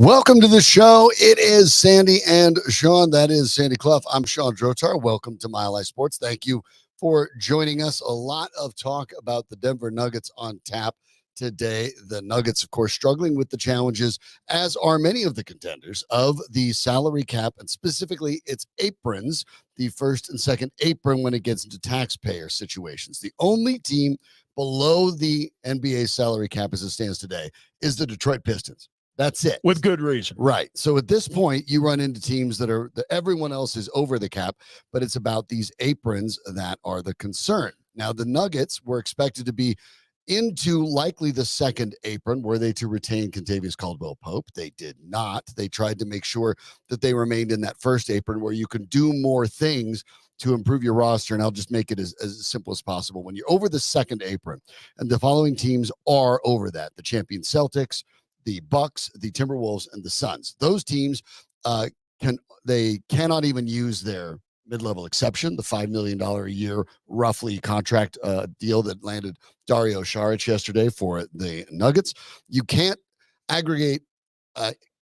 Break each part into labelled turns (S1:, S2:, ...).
S1: Welcome to the show. It is Sandy and Shawn. That is Sandy Clough. I'm Shawn Strawther. Welcome to Mile High Sports. Thank you for joining us. A lot of talk about the Denver Nuggets on tap today. The Nuggets, of course, struggling with the challenges, as are many of the contenders, of the salary cap and specifically its aprons, the first and second apron when it gets into taxpayer situations. The only team below the NBA salary cap as it stands today is the Detroit Pistons. That's it.
S2: With good reason.
S1: Right. So at this point, you run into teams that everyone else is over the cap, but it's about these aprons that are the concern. Now, the Nuggets were expected to be into likely the second apron. Were they to retain Kentavious Caldwell-Pope? They did not. They tried to make sure that they remained in that first apron where you can do more things to improve your roster. And I'll just make it as simple as possible. When you're over the second apron, and the following teams are over that: the champion Celtics, the Bucks, the Timberwolves, and the Suns. Those teams cannot even use their mid-level exception, the $5 million a year roughly contract deal that landed Dario Saric yesterday for the Nuggets. You can't aggregate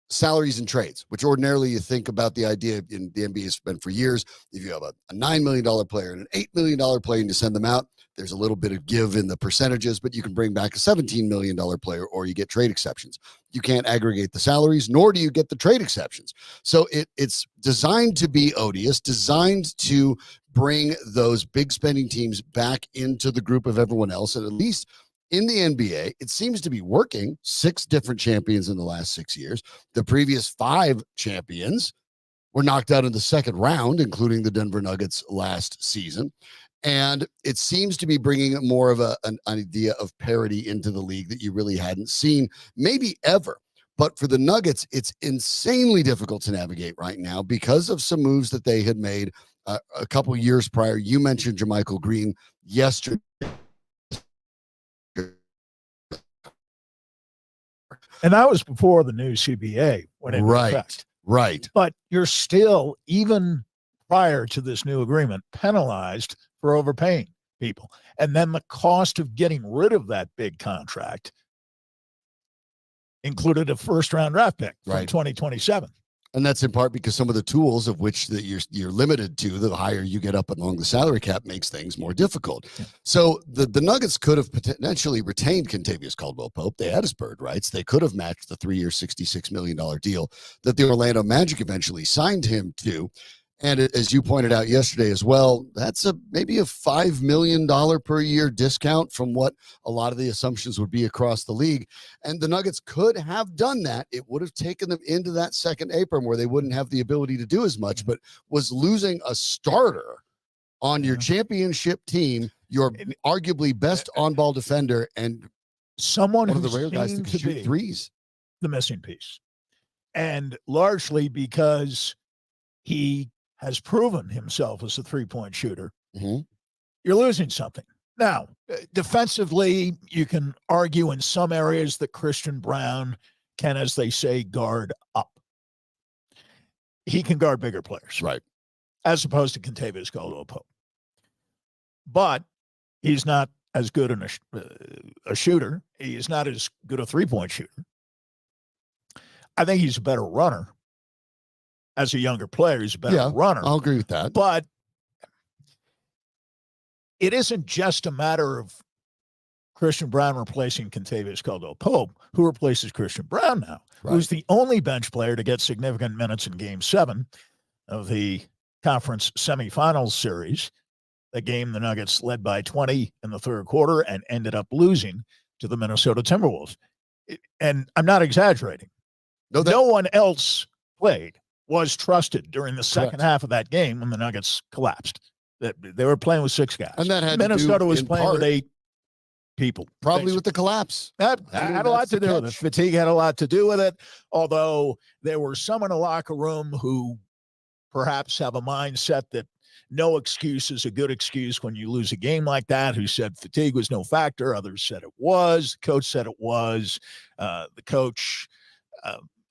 S1: salaries and trades, which ordinarily you think about the idea in the NBA has been for years. If you have a $9 million player and an $8 million player and you send them out, there's a little bit of give in the percentages, but you can bring back a $17 million player or you get trade exceptions. You can't aggregate the salaries, nor do you get the trade exceptions. So it's designed to be odious, designed to bring those big spending teams back into the group of everyone else. And at least in the NBA, it seems to be working. 6 different champions in the last 6 years. The previous 5 champions were knocked out in the second round, including the Denver Nuggets last season. And it seems to be bringing more of an idea of parity into the league that you really hadn't seen maybe ever. But for the Nuggets, it's insanely difficult to navigate right now because of some moves that they had made a couple years prior. You mentioned JaMychal Green yesterday.
S2: And that was before the new CBA went into effect.
S1: Right.
S2: But you're still, even prior to this new agreement, penalized for overpaying people. And then the cost of getting rid of that big contract included a first-round draft pick from 2027.
S1: And that's in part because some of the tools of which that you're limited to, the higher you get up along the salary cap, makes things more difficult. Yeah. So the Nuggets could have potentially retained Kentavious Caldwell-Pope. They had his bird rights. They could have matched the 3-year, $66 million deal that the Orlando Magic eventually signed him to. And as you pointed out yesterday as well, that's maybe a $5 million per year discount from what a lot of the assumptions would be across the league. And the Nuggets could have done that. It would have taken them into that second apron where they wouldn't have the ability to do as much, but was losing a starter on your championship team, your arguably best on-ball defender, and
S2: someone
S1: one of the rare guys that can shoot threes.
S2: The missing piece. And largely because he has proven himself as a three-point shooter, you're losing something. Now, defensively, you can argue in some areas that Christian Braun can, as they say, guard up. He can guard bigger players.
S1: Right.
S2: As opposed to Kentavious Caldwell-Pope. But he's not as good a shooter. He is not as good a three-point shooter. I think he's a better runner. As a younger player, he's a better runner.
S1: I'll agree with that.
S2: But it isn't just a matter of Christian Braun replacing Kentavious Caldwell-Pope, who replaces Christian Braun now, who's the only bench player to get significant minutes in Game 7 of the conference semifinals series, a game the Nuggets led by 20 in the third quarter and ended up losing to the Minnesota Timberwolves. And I'm not exaggerating. No one else played. Was trusted during the second half of that game when the Nuggets collapsed. They were playing with 6 guys.
S1: And that had
S2: Minnesota was playing with 8 people.
S1: Probably with the collapse.
S2: That had a lot to do with it. Fatigue had a lot to do with it, although there were some in the locker room who perhaps have a mindset that no excuse is a good excuse when you lose a game like that, who said fatigue was no factor. Others said it was. The coach said it was. The coach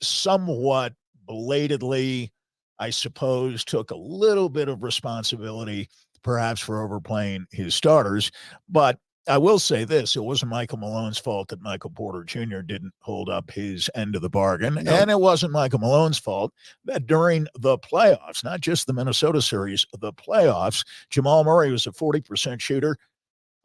S2: somewhat belatedly, I suppose, took a little bit of responsibility perhaps for overplaying his starters. But I will say this. It wasn't Michael Malone's fault that Michael Porter Jr. didn't hold up his end of the bargain.
S1: No.
S2: And it wasn't Michael Malone's fault that during the playoffs, not just the Minnesota series, the playoffs, Jamal Murray was a 40% shooter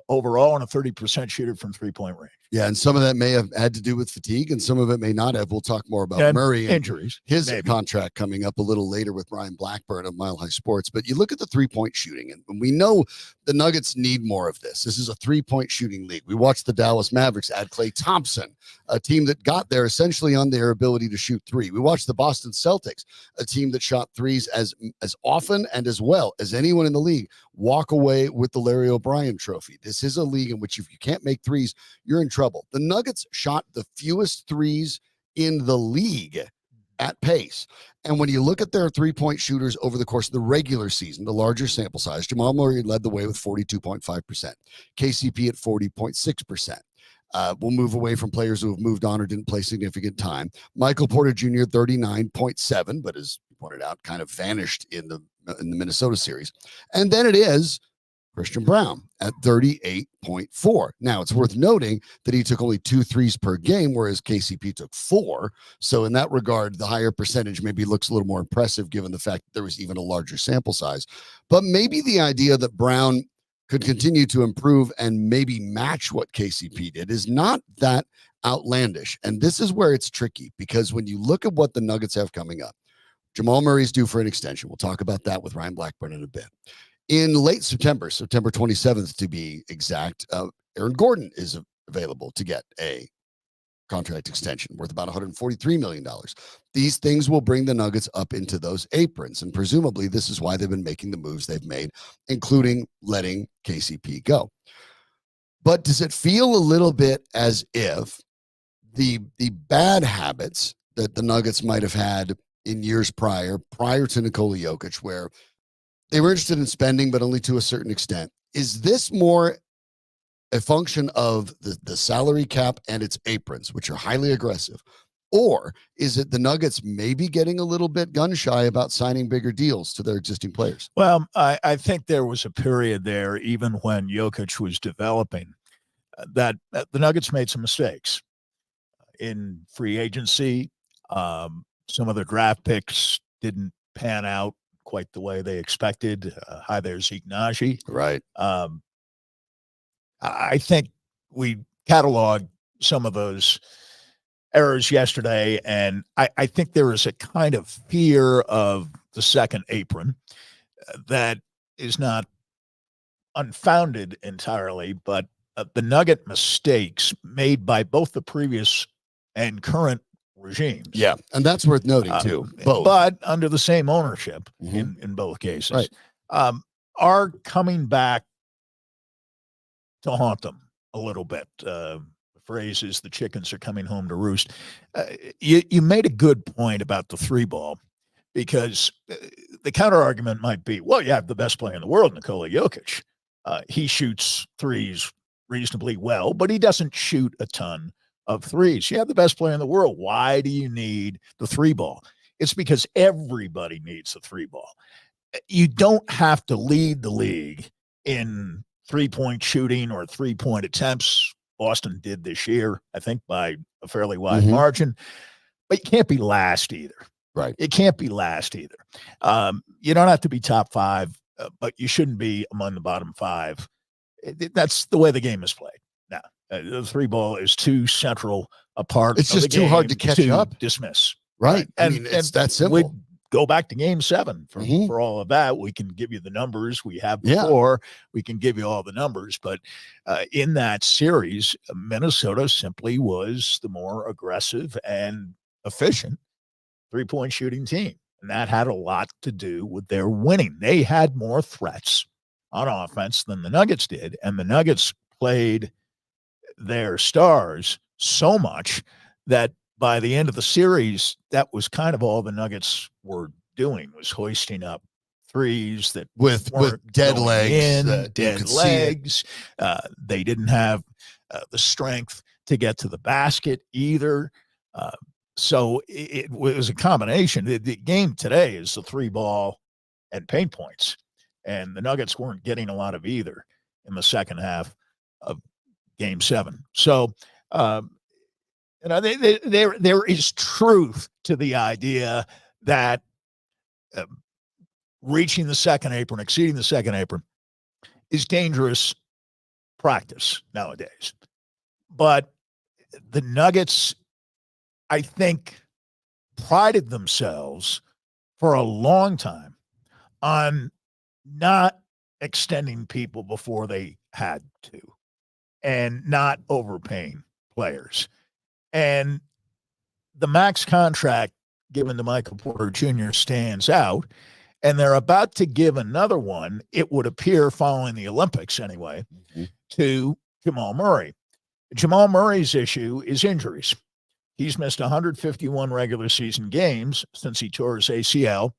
S2: overall and a 30% shooter from three-point range.
S1: Yeah, and some of that may have had to do with fatigue, and some of it may not have. We'll talk more about Murray and
S2: injuries.
S1: His contract coming up a little later with Ryan Blackburn of Mile High Sports. But you look at the three-point shooting, and we know the Nuggets need more of this. This is a three-point shooting league. We watched the Dallas Mavericks add Klay Thompson, a team that got there essentially on their ability to shoot three. We watched the Boston Celtics, a team that shot threes as often and as well as anyone in the league, walk away with the Larry O'Brien trophy. This is a league in which if you can't make threes, you're in trouble. The Nuggets shot the fewest threes in the league at pace. And when you look at their three-point shooters over the course of the regular season, the larger sample size, Jamal Murray led the way with 42.5%, KCP at 40.6%. We'll move away from players who have moved on or didn't play significant time. Michael Porter Jr., 39.7, but as you pointed out, kind of vanished in the Minnesota series. And then it is Christian Braun at 38.4. Now, it's worth noting that he took only 2 threes per game, whereas KCP took 4. So in that regard, the higher percentage maybe looks a little more impressive given the fact that there was even a larger sample size. But maybe the idea that Braun could continue to improve and maybe match what KCP did is not that outlandish. And this is where it's tricky, because when you look at what the Nuggets have coming up, Jamal Murray's due for an extension. We'll talk about that with Ryan Blackburn in a bit. In late September 27th to be exact, Aaron Gordon is available to get a contract extension worth about $143 million. These things will bring the Nuggets up into those aprons, and presumably this is why they've been making the moves they've made, including letting KCP go. But does it feel a little bit as if the bad habits that the Nuggets might have had in years prior to Nikola Jokic, where they were interested in spending, but only to a certain extent, is this more a function of the salary cap and its aprons, which are highly aggressive? Or is it the Nuggets maybe getting a little bit gun shy about signing bigger deals to their existing players?
S2: Well, I think there was a period there, even when Jokic was developing, that the Nuggets made some mistakes in free agency. Some of the draft picks didn't pan out quite the way they expected. Hi there, Zeke Naji.
S1: Right.
S2: I think we cataloged some of those errors yesterday, and I think there is a kind of fear of the second apron that is not unfounded entirely, but the Nugget mistakes made by both the previous and current regimes.
S1: Yeah, and that's worth noting too. Both.
S2: But under the same ownership in both cases,
S1: right.
S2: Are coming back to haunt them a little bit. The phrase is the chickens are coming home to roost. You made a good point about the three ball, because the counter argument might be, well, you have the best player in the world, Nikola Jokic. He shoots threes reasonably well, but he doesn't shoot a ton of threes. You have the best player in the world. Why do you need the three ball? It's because everybody needs the three ball. You don't have to lead the league in three-point shooting or three-point attempts. Boston did this year, I think, by a fairly wide margin. But you can't be last either.
S1: Right.
S2: It can't be last either. You don't have to be top 5, but you shouldn't be among the bottom 5. That's the way the game is played now. The three ball is too central a part.
S1: It's just too hard to catch up.
S2: Dismiss.
S1: Right. I mean, it's that simple.
S2: We go back to game 7 for all of that. We can give you the numbers we have before. We can give you all the numbers. But in that series, Minnesota simply was the more aggressive and efficient three-point shooting team. And that had a lot to do with their winning. They had more threats on offense than the Nuggets did. And the Nuggets played their stars so much that by the end of the series, that was kind of all the Nuggets were doing, was hoisting up threes that
S1: with dead legs,
S2: dead legs. They didn't have the strength to get to the basket either. So it was a combination. The game today is the three ball and paint points, and the Nuggets weren't getting a lot of either in the second half of Game 7. So, there is truth to the idea that reaching the second apron, exceeding the second apron, is dangerous practice nowadays. But the Nuggets, I think, prided themselves for a long time on not extending people before they had to and not overpaying players. And the max contract given to Michael Porter Jr. stands out, and they're about to give another one, it would appear, following the Olympics anyway, to Jamal Murray. Jamal Murray's issue is injuries. He's missed 151 regular season games since he tore his ACL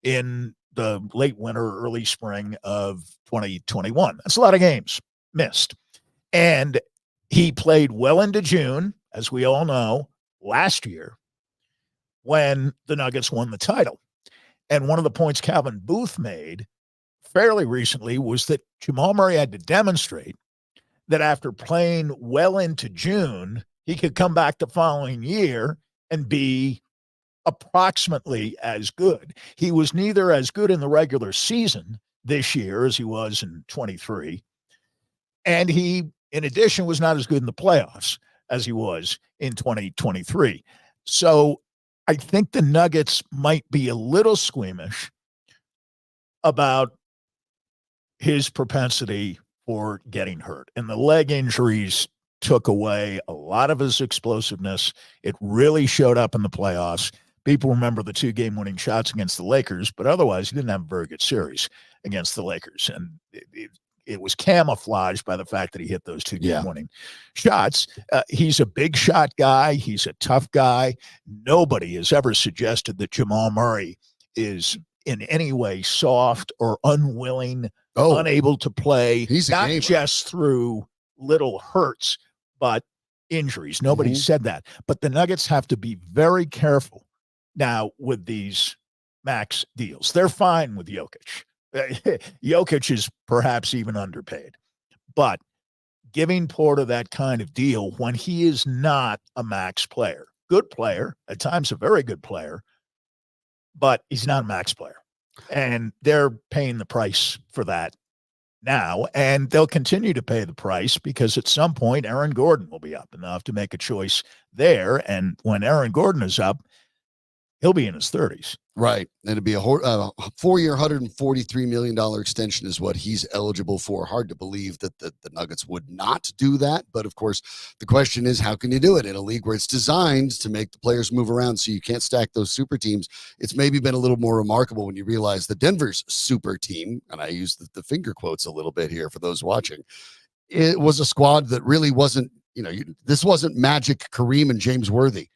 S2: in the late winter, early spring of 2021. That's a lot of games missed. And he played well into June, as we all know, last year when the Nuggets won the title. And one of the points Calvin Booth made fairly recently was that Jamal Murray had to demonstrate that after playing well into June, he could come back the following year and be approximately as good. He was neither as good in the regular season this year as he was in 23. And he, in addition, was not as good in the playoffs as he was in 2023. So I think the Nuggets might be a little squeamish about his propensity for getting hurt. And the leg injuries took away a lot of his explosiveness. It really showed up in the playoffs. People remember the 2-game winning shots against the Lakers, but otherwise he didn't have a very good series against the Lakers. And it was camouflaged by the fact that he hit those 2-game winning shots. He's a big shot guy. He's a tough guy. Nobody has ever suggested that Jamal Murray is in any way soft or unwilling, unable to play.
S1: He's
S2: not just through little hurts, but injuries. Nobody said that. But the Nuggets have to be very careful now with these max deals. They're fine with Jokic. Jokic is perhaps even underpaid. But giving Porter that kind of deal when he is not a max player, good player, at times a very good player, but he's not a max player. And they're paying the price for that now, and they'll continue to pay the price because at some point Aaron Gordon will be up, and they'll have to make a choice there. And when Aaron Gordon is up, he'll be in his 30s.
S1: Right. And it'd be a 4-year, $143 million extension is what he's eligible for. Hard to believe that the Nuggets would not do that. But of course, the question is, how can you do it in a league where it's designed to make the players move around so you can't stack those super teams? It's maybe been a little more remarkable when you realize the Denver's super team, and I use the finger quotes a little bit here for those watching, it was a squad that really wasn't, this wasn't Magic, Kareem, and James Worthy.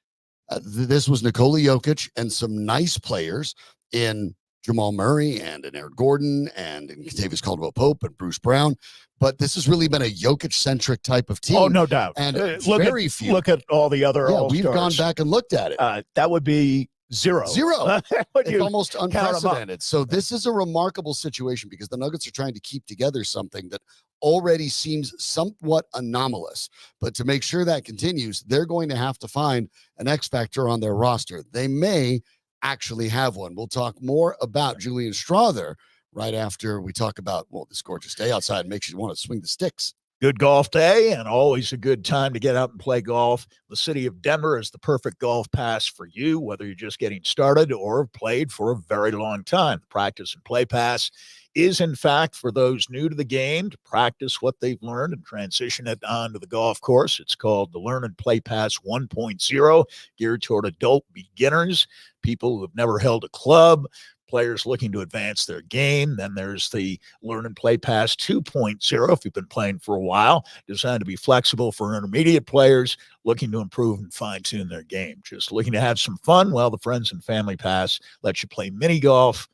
S1: This was Nikola Jokic and some nice players in Jamal Murray and in Aaron Gordon and in Kentavious Caldwell-Pope and Bruce Brown. But this has really been a Jokic-centric type of team.
S2: Oh, no doubt.
S1: And
S2: few. Look at all the other all-stars.
S1: We've gone back and looked at it.
S2: That would be zero.
S1: It's almost unprecedented. So this is a remarkable situation because the Nuggets are trying to keep together something that already seems somewhat anomalous. But to make sure that continues, they're going to have to find an X factor on their roster. They may actually have one. We'll talk more about Julian Strawther right after we talk about, this gorgeous day outside makes you want to swing the sticks.
S2: Good golf day and always a good time to get out and play golf. The city of Denver is the perfect golf pass for you, whether you're just getting started or have played for a very long time. The practice and play pass is, in fact, for those new to the game to practice what they've learned and transition it onto the golf course. It's called the Learn and Play Pass 1.0, geared toward adult beginners, people who have never held a club, players looking to advance their game. Then there's the Learn and Play Pass 2.0, if you've been playing for a while, designed to be flexible for intermediate players looking to improve and fine-tune their game. Just looking to have some fun? Well, the Friends and Family Pass lets you play mini golf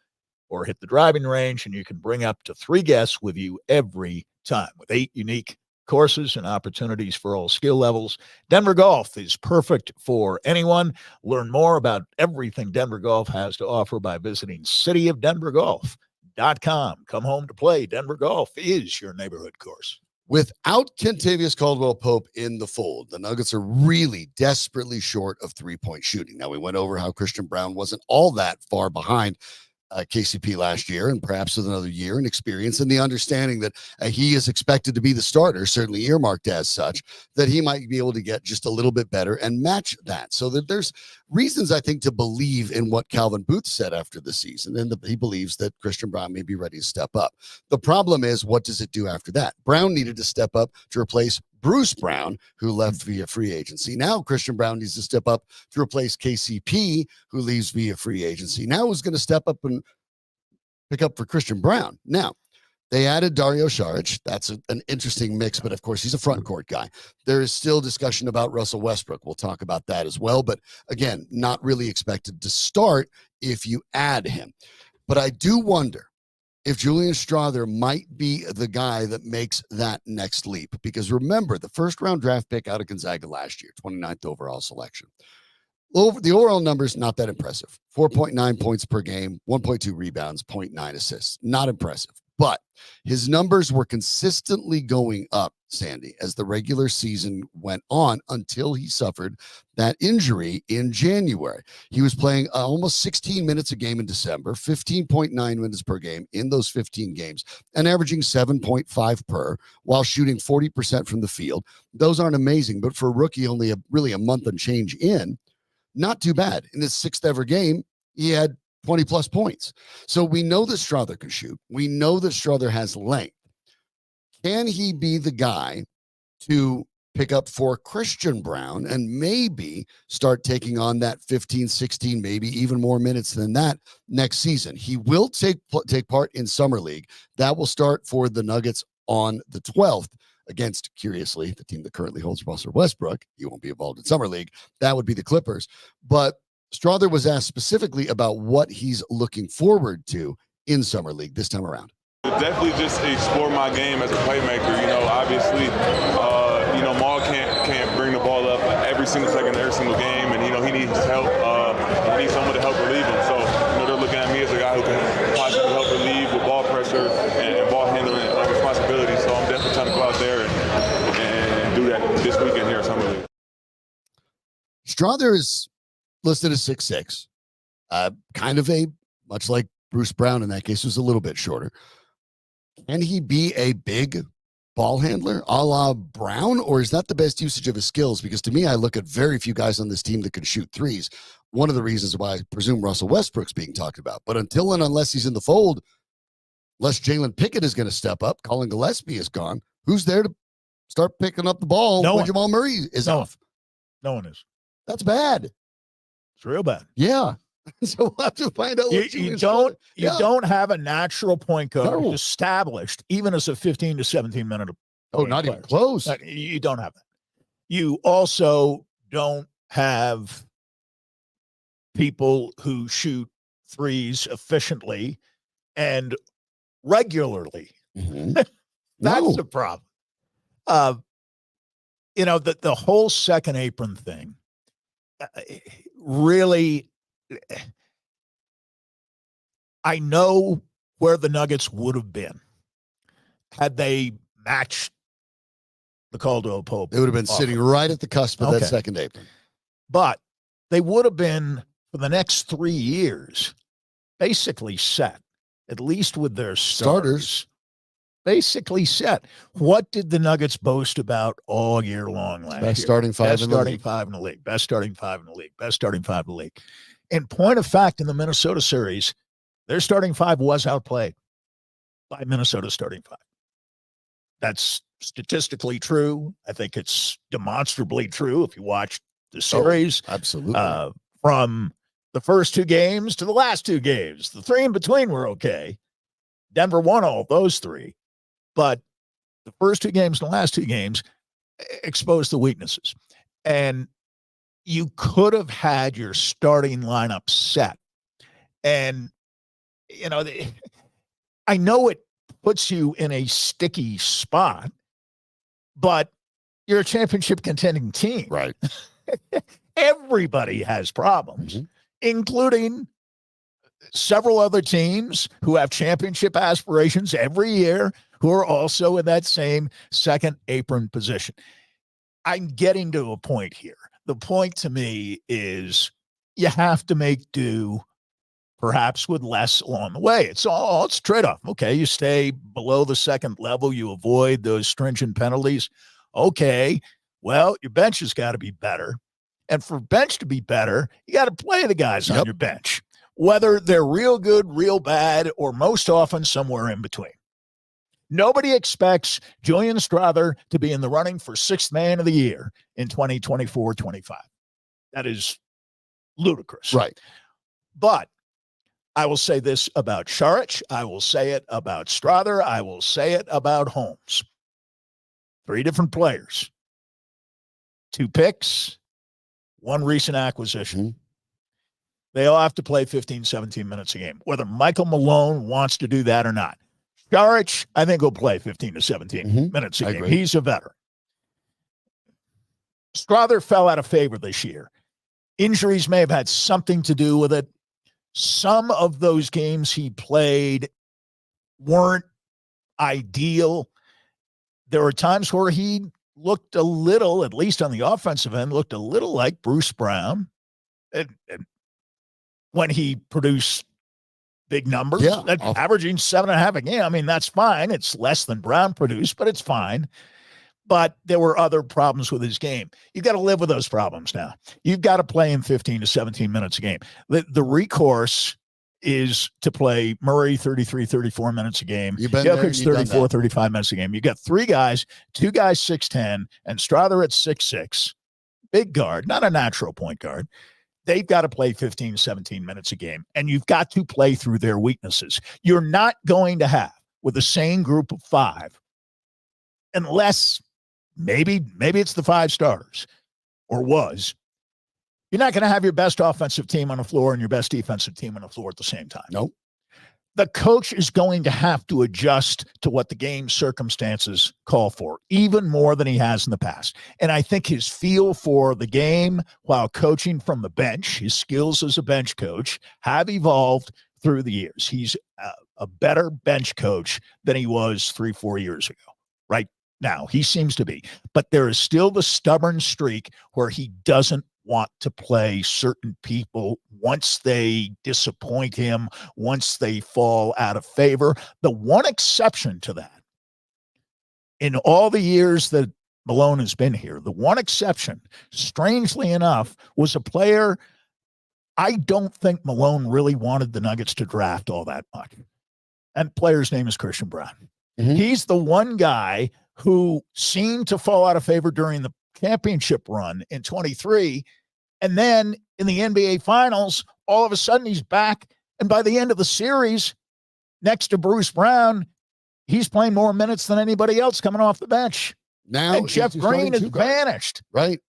S2: or hit the driving range, and you can bring up to 3 guests with you every time with 8 unique courses and opportunities for all skill levels. Denver Golf is perfect for anyone. Learn more about everything Denver Golf has to offer by visiting cityofdenvergolf.com. Come home to play. Denver Golf is your neighborhood course.
S1: Without Kentavious Caldwell-Pope in the fold, the Nuggets are really desperately short of three-point shooting. Now, we went over how Christian Braun wasn't all that far behind KCP last year, and perhaps with another year and experience and the understanding that he is expected to be the starter, certainly earmarked as such, that he might be able to get just a little bit better and match that. So that there's reasons, I think, to believe in what Calvin Booth said after the season, and he believes that Christian Braun may be ready to step up. The problem is, what does it do after that? Brown needed to step up to replace Bruce Brown, who left via free agency. Now Christian Braun needs to step up to replace KCP, who leaves via free agency. Now who's going to step up and pick up for Christian Braun? Now, they added Dario Saric. That's an interesting mix, but of course, he's a front court guy. There is still discussion about Russell Westbrook. We'll talk about that as well, but again, not really expected to start if you add him. But I do wonder if Julian Strawther might be the guy that makes that next leap. Because remember, the first-round draft pick out of Gonzaga last year, 29th overall selection. The overall numbers, not that impressive. 4.9 points per game, 1.2 rebounds, 0.9 assists. Not impressive. But his numbers were consistently going up, Sandy, as the regular season went on until he suffered that injury in January. He was playing almost 16 minutes a game in December, 15.9 minutes per game in those 15 games, and averaging 7.5 per while shooting 40% from the field. Those aren't amazing, but for a rookie only really a month and change in, not too bad. In his sixth ever game, he had 20-plus points. So we know that Strawther can shoot. We know that Strawther has length. Can he be the guy to pick up for Christian Braun and maybe start taking on that 15, 16, maybe even more minutes than that next season? He will take part in Summer League. That will start for the Nuggets on the 12th against, curiously, the team that currently holds Russell Westbrook. He won't be involved in Summer League. That would be the Clippers. But Strawther was asked specifically about what he's looking forward to in Summer League this time around.
S3: Definitely just explore my game as a playmaker. You know, obviously, Maul can't bring the ball up every single second, every single game, and he needs help. He needs someone to help relieve him. So they're looking at me as a guy who can possibly help relieve with ball pressure and ball handling responsibility. So I'm definitely trying to go out there and do that this weekend here at Summer League.
S1: Strawther is listed as 6'6", kind of much like Bruce Brown in that case, was a little bit shorter. Can he be a big ball handler a la Brown, or is that the best usage of his skills? Because to me, I look at very few guys on this team that can shoot threes. One of the reasons why I presume Russell Westbrook's being talked about. But until and unless he's in the fold, unless Jalen Pickett is going to step up, Colin Gillespie is gone, who's there to start picking up the ball when Jamal Murray is off?
S2: No one is.
S1: That's bad.
S2: It's real bad.
S1: Yeah. So we'll have to find out.
S2: You don't have a natural point guard established, even as a 15 to 17 minute.
S1: Not even close.
S2: You don't have that. You also don't have people who shoot threes efficiently and regularly.
S1: Mm-hmm.
S2: That's the problem. The whole second apron thing really. I know where the Nuggets would have been had they matched the Caldwell-Pope.
S1: They would have been sitting right at the cusp of that second apron.
S2: But they would have been, for the next 3 years, basically set, at least with their starters. Basically set. What did the Nuggets boast about all year long last year?
S1: Best starting five in the league.
S2: Best starting five in the league. Best starting five in the league. In point of fact, in the Minnesota series, their starting five was outplayed by Minnesota's starting five. That's statistically true. I think it's demonstrably true if you watch the series.
S1: Absolutely.
S2: From the first two games to the last two games. The three in between were okay. Denver won all those three. But the first two games and the last two games exposed the weaknesses. And you could have had your starting lineup set. And, I know it puts you in a sticky spot, but you're a championship contending team.
S1: Right.
S2: Everybody has problems, including several other teams who have championship aspirations every year, who are also in that same second apron position. I'm getting to a point here. The point to me is you have to make do perhaps with less along the way. It's a trade-off. Okay, you stay below the second level. You avoid those stringent penalties. Okay, well, your bench has got to be better. And for bench to be better, you got to play the guys on your bench, whether they're real good, real bad, or most often somewhere in between. Nobody expects Julian Strawther to be in the running for sixth man of the year in 2024-25. That is ludicrous.
S1: Right.
S2: But I will say this about Šarić. I will say it about Strawther. I will say it about Holmes. 3 different players. 2 picks. 1 recent acquisition.
S1: Mm-hmm.
S2: They all have to play 15, 17 minutes a game, whether Michael Malone wants to do that or not. Šarić, I think, will play 15 to 17 minutes a game.
S1: Agree.
S2: He's a veteran. Strawther fell out of favor this year. Injuries may have had something to do with it. Some of those games he played weren't ideal. There were times where he looked a little, at least on the offensive end, looked a little like Bruce Brown. And when he produced big numbers, averaging 7.5 a game. I mean, that's fine. It's less than Brown produced, but it's fine. But there were other problems with his game. You've got to live with those problems now. You've got to play him 15 to 17 minutes a game. The recourse is to play Murray 33, 34 minutes a game. Jokic 34, 35 minutes a game. You got 3 guys, 2 guys 6'10", and Strawther at 6'6", big guard, not a natural point guard. They've got to play 15, 17 minutes a game, and you've got to play through their weaknesses. You're not going to have, with the same group of 5, unless maybe it's the 5 starters, or was, you're not going to have your best offensive team on the floor and your best defensive team on the floor at the same time.
S1: Nope.
S2: The coach is going to have to adjust to what the game circumstances call for, even more than he has in the past. And I think his feel for the game while coaching from the bench, his skills as a bench coach, have evolved through the years. He's a better bench coach than he was 3-4 years ago. Right now, he seems to be. But there is still the stubborn streak where he doesn't want to play certain people once they disappoint him, once they fall out of favor. The one exception to that, in all the years that Malone has been here, the one exception, strangely enough, was a player I don't think Malone really wanted the Nuggets to draft all that much. And player's name is Christian Braun. Mm-hmm. He's the one guy who seemed to fall out of favor during the championship run in 23. And then in the NBA Finals, all of a sudden he's back. And by the end of the series, next to Bruce Brown, he's playing more minutes than anybody else coming off the bench.
S1: Now
S2: and Jeff Green has vanished.
S1: Right.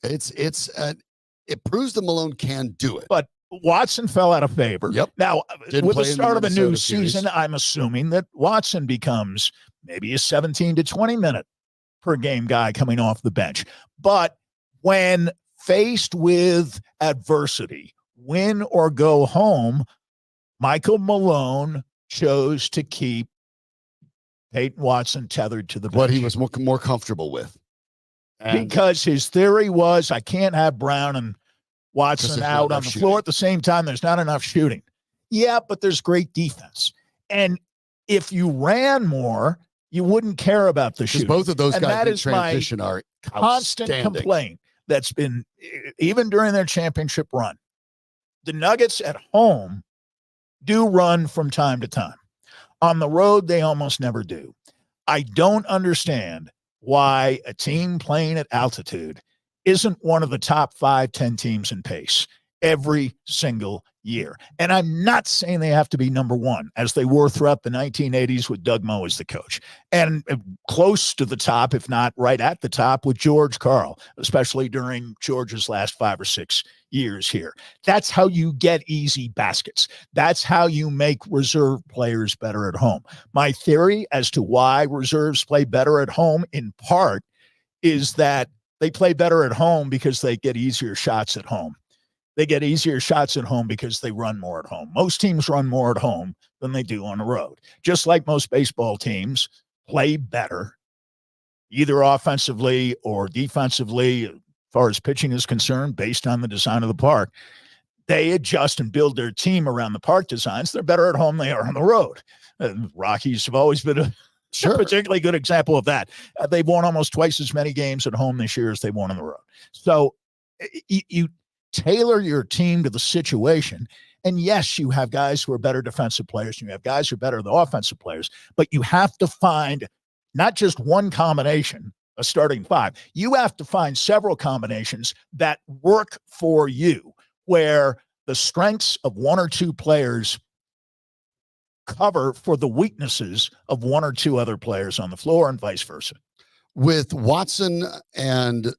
S1: It proves that Malone can do it.
S2: But Watson fell out of favor.
S1: Yep.
S2: Now, with the start of a new season, I'm assuming that Watson becomes maybe a 17 to 20 minute per game guy coming off the bench. But when faced with adversity, win or go home, Michael Malone chose to keep Payton Watson tethered to the bench.
S1: What he was more comfortable with.
S2: Because his theory was, I can't have Brown and Watson out on the floor at the same time. There's not enough shooting. Yeah, but there's great defense. And if you ran more, you wouldn't care about the shooting.
S1: Both of those
S2: and
S1: guys
S2: that
S1: in
S2: is
S1: transition are
S2: constant complaint that's been, even during their championship run. The Nuggets at home do run from time to time. On the road, they almost never do. I don't understand why a team playing at altitude isn't one of the top 5-10 teams in pace every single year. And I'm not saying they have to be number one, as they were throughout the 1980s with Doug Moe as the coach, and close to the top, if not right at the top, with George Karl, especially during George's last 5 or 6 years here. That's how you get easy baskets. That's how you make reserve players better at home. My theory as to why reserves play better at home, in part, is that they play better at home because they get easier shots at home. They get easier shots at home because they run more at home. Most teams run more at home than they do on the road. Just like most baseball teams, play better, either offensively or defensively, as far as pitching is concerned, based on the design of the park, they adjust and build their team around the park designs. They're better at home than they are on the road. Rockies have always been a particularly good example of that. They've won almost twice as many games at home this year as they won on the road. So you tailor your team to the situation. And yes, you have guys who are better defensive players, and you have guys who are better than offensive players, but you have to find not just one combination, a starting five. You have to find several combinations that work for you, where the strengths of one or two players cover for the weaknesses of one or two other players on the floor, and vice versa.
S1: With Watson and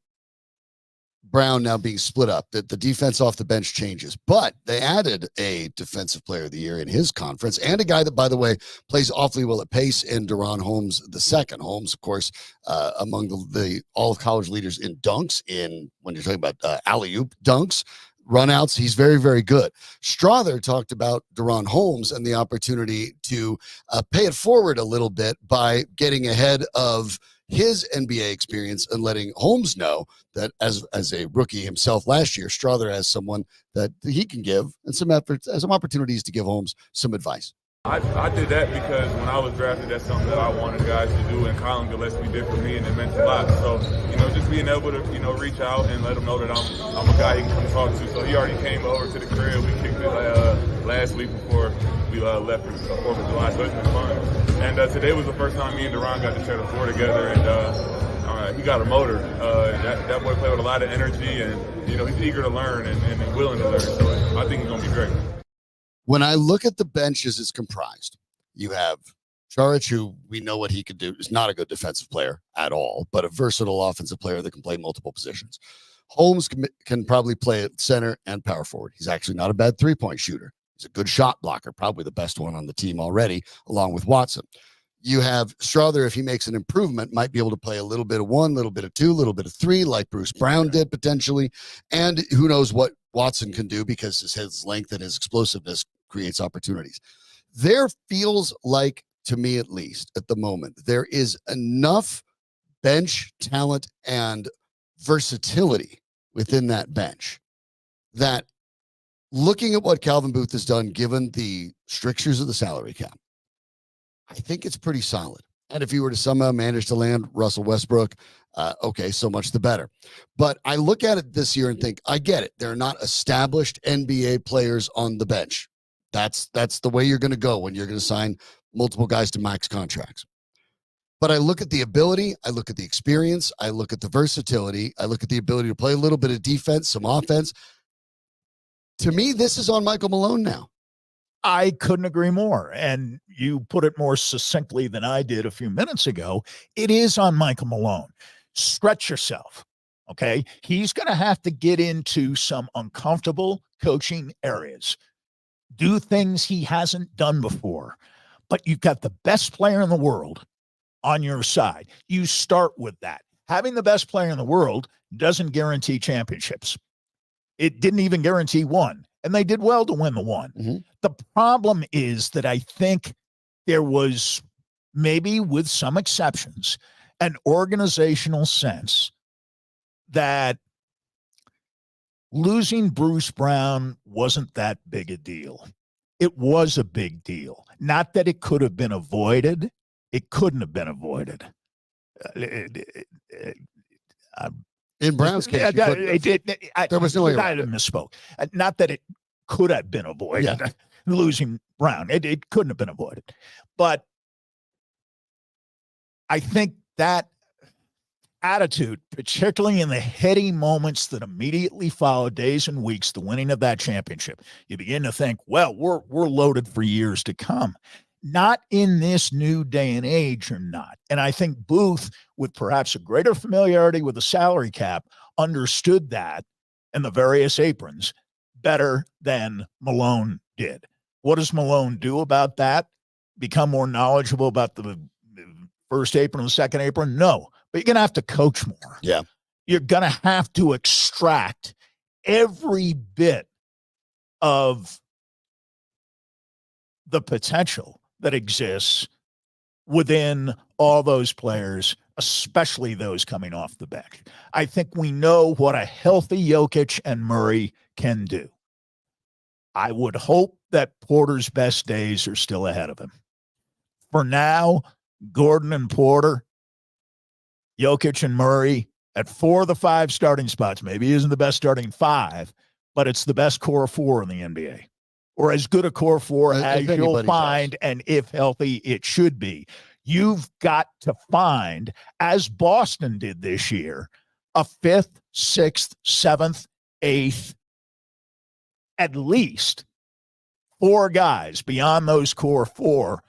S1: Brown now being split up, that the defense off the bench changes, but they added a defensive player of the year in his conference, and a guy that, by the way, plays awfully well at pace in Deron Holmes II. Holmes, of course, among the all of college leaders in dunks, in when you're talking about alley-oop dunks, runouts, he's very, very good. Strawther talked about Deron Holmes and the opportunity to pay it forward a little bit by getting ahead of his NBA experience and letting Holmes know that as a rookie himself last year, Strawther has someone that he can give and some efforts, some opportunities to give Holmes some advice.
S3: I did that because when I was drafted, that's something that I wanted guys to do, and Colin Gillespie did for me, and it meant a lot. So, just being able to, reach out and let him know that I'm a guy he can come talk to. So he already came over to the crib. We kicked it last week before we left for the 4th of July, so it's been fun. And today was the first time me and Deron got to share the floor together, and he got a motor. That boy played with a lot of energy, and, he's eager to learn and willing to learn. So I think he's going to be great.
S1: When I look at the bench as it's comprised, you have Šarić, who we know what he could do, is not a good defensive player at all, but a versatile offensive player that can play multiple positions. Holmes can probably play at center and power forward. He's actually not a bad three-point shooter. He's a good shot blocker, probably the best one on the team already, along with Watson. You have Strawther, if he makes an improvement, might be able to play a little bit of one, a little bit of two, a little bit of three, like Bruce Brown did potentially. And who knows what Watson can do, because his length and his explosiveness creates opportunities. There feels like, to me at least, at the moment, there is enough bench talent and versatility within that bench that, looking at what Calvin Booth has done, given the strictures of the salary cap, I think it's pretty solid. And if you were to somehow manage to land Russell Westbrook, okay, so much the better. But I look at it this year and think, I get it. They're not established NBA players on the bench. That's the way you're going to go when you're going to sign multiple guys to max contracts. But I look at the ability, I look at the experience, I look at the versatility, I look at the ability to play a little bit of defense, some offense. To me, this is on Michael Malone now.
S2: I couldn't agree more. And you put it more succinctly than I did a few minutes ago. It is on Michael Malone. Stretch yourself, okay? He's going to have to get into some uncomfortable coaching areas. Do things he hasn't done before. But you've got the best player in the world on your side. You start with that. Having the best player in the world doesn't guarantee championships. It didn't even guarantee one. And they did well to win the one. Mm-hmm. The problem is that I think there was, maybe with some exceptions, an organizational sense that losing Bruce Brown wasn't that big a deal. It was a big deal. Not that it could have been avoided. It couldn't have been avoided.
S1: In Brown's case, there was no way.
S2: I misspoke. Not that it could have been avoided. Yeah. Losing Brown, it couldn't have been avoided. But I think that attitude, particularly in the heady moments that immediately follow, days and weeks, the winning of that championship, you begin to think, well, we're loaded for years to come. Not in this new day and age, or not. And I think Booth, with perhaps a greater familiarity with the salary cap, understood that and the various aprons better than Malone did. What does Malone do about that? Become more knowledgeable about the first apron and the second apron? No, but you're going to have to coach more.
S1: Yeah.
S2: You're going to have to extract every bit of the potential that exists within all those players, especially those coming off the bench. I think we know what a healthy Jokic and Murray can do. I would hope that Porter's best days are still ahead of him. For now, Gordon and Porter, Jokic and Murray at 4 of the 5 starting spots. Maybe he isn't the best starting 5, but it's the best core 4 in the NBA, or as good a core 4 as you'll find, and if healthy, it should be. You've got to find, as Boston did this year, a 5th, 6th, 7th, 8th, at least 4 guys beyond those core 4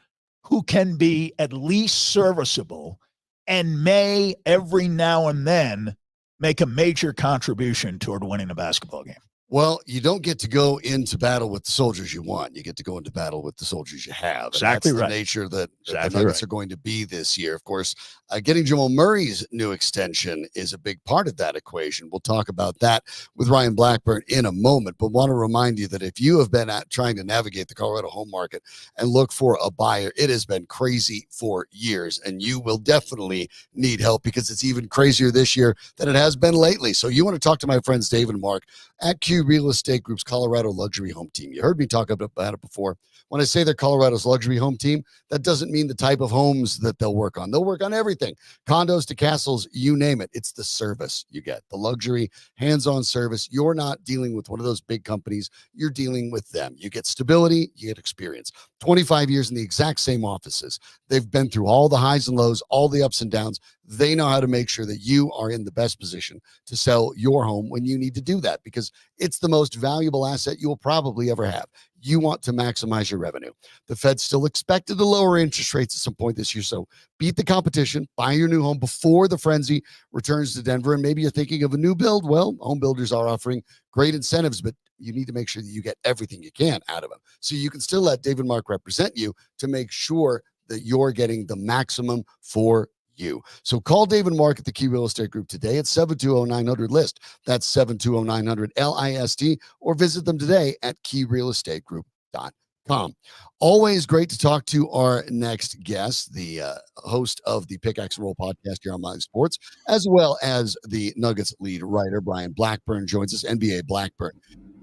S2: who can be at least serviceable and may every now and then make a major contribution toward winning a basketball game.
S1: Well, you don't get to go into battle with the soldiers you want. You get to go into battle with the soldiers you have.
S2: Exactly
S1: that's
S2: right.
S1: The nature that the Nuggets are going to be this year. Of course, getting Jamal Murray's new extension is a big part of that equation. We'll talk about that with Ryan Blackburn in a moment, but want to remind you that if you have been trying to navigate the Colorado home market and look for a buyer, it has been crazy for years, and you will definitely need help because it's even crazier this year than it has been lately. So you want to talk to my friends Dave and Mark at Q Real Estate Group's Colorado Luxury Home Team. You heard me talk about it before. When I say they're Colorado's luxury home team, that doesn't mean the type of homes that they'll work on. They'll work on everything, condos to castles, you name it. It's the service you get, the luxury, hands-on service. You're not dealing with one of those big companies. You're dealing with them. You get stability, you get experience. 25 years in the exact same offices. They've been through all the highs and lows, all the ups and downs. They know how to make sure that you are in the best position to sell your home when you need to do that, because it's the most valuable asset you will probably ever have. You want to maximize your revenue. The Fed's still expected to lower interest rates at some point this year. So beat the competition, buy your new home before the frenzy returns to Denver. And maybe you're thinking of a new build. Well, home builders are offering great incentives, but you need to make sure that you get everything you can out of them. So you can still let Dave and Mark represent you to make sure that you're getting the maximum for you. So call Dave and Mark at the Key Real Estate Group today at 720-900-LIST. That's 720-900-LIST, or visit them today at keyrealestategroup.com. Always great to talk to our next guest, the host of the Pickaxe and Roll podcast here on Live Sports, as well as the Nuggets lead writer, Ryan Blackburn, joins us. NBA Blackburn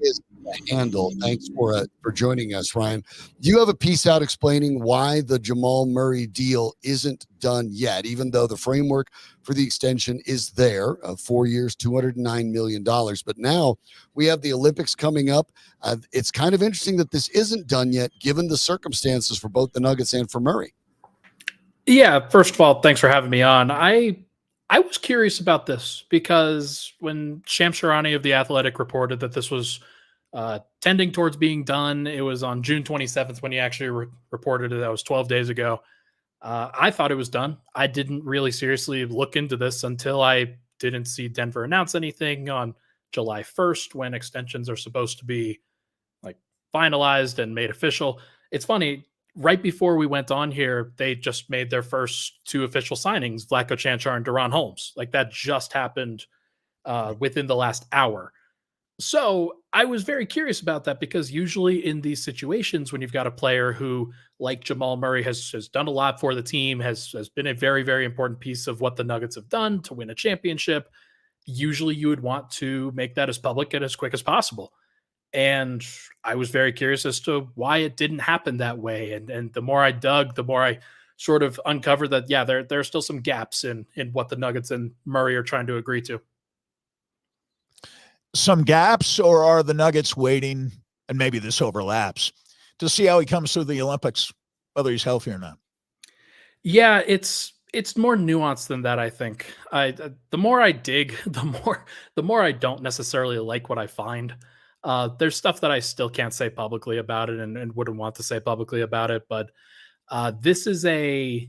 S1: is the handle. Thanks for joining us, Ryan. Do you have a piece out explaining why the Jamal Murray deal isn't done yet, even though the framework for the extension is there, 4 years, $209 million. But now we have the Olympics coming up. It's kind of interesting that this isn't done yet, given the circumstances for both the Nuggets and for Murray.
S4: Yeah, first of all, thanks for having me on. I was curious about this because when Shams Charania of The Athletic reported that this was tending towards being done, it was on June 27th when he actually reported it. That was 12 days ago. I thought it was done. I didn't really seriously look into this until I didn't see Denver announce anything on July 1st when extensions are supposed to be like finalized and made official. It's funny, right before we went on here, they just made their first 2 official signings, Vlatko Čančar and Deron Holmes. Like that just happened within the last hour. So I was very curious about that because usually in these situations, when you've got a player who, like Jamal Murray, has done a lot for the team, has been a very, very important piece of what the Nuggets have done to win a championship, usually you would want to make that as public and as quick as possible. And I was very curious as to why it didn't happen that way. And the more I dug, the more I sort of uncovered that, yeah, there are still some gaps in what the Nuggets and Murray are trying to agree to.
S2: Some gaps, or are the Nuggets waiting, and maybe this overlaps, to see how he comes through the Olympics, whether he's healthy or not?
S4: Yeah, it's more nuanced than that, I think. The more I dig, the more I don't necessarily like what I find. There's stuff that I still can't say publicly about it and wouldn't want to say publicly about it, but this is a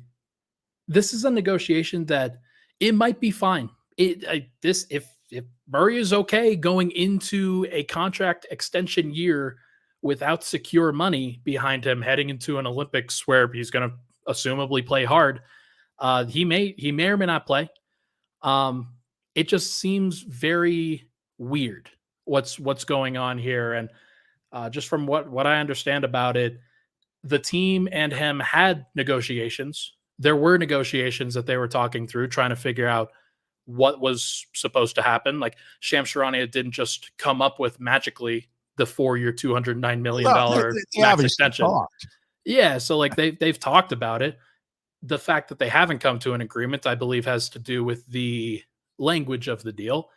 S4: negotiation that it might be fine. If Murray is okay going into a contract extension year without secure money behind him heading into an Olympics where he's going to assumably play hard, he may or may not play. It just seems very weird what's going on here. And just from what I understand about it, the team and him had negotiations there were negotiations that they were talking through, trying to figure out what was supposed to happen. Like Shams Charania didn't just come up with magically the 4-year, $209 million max extension. Yeah. So like they've talked about it. The fact that they haven't come to an agreement, I believe, has to do with the language of the deal.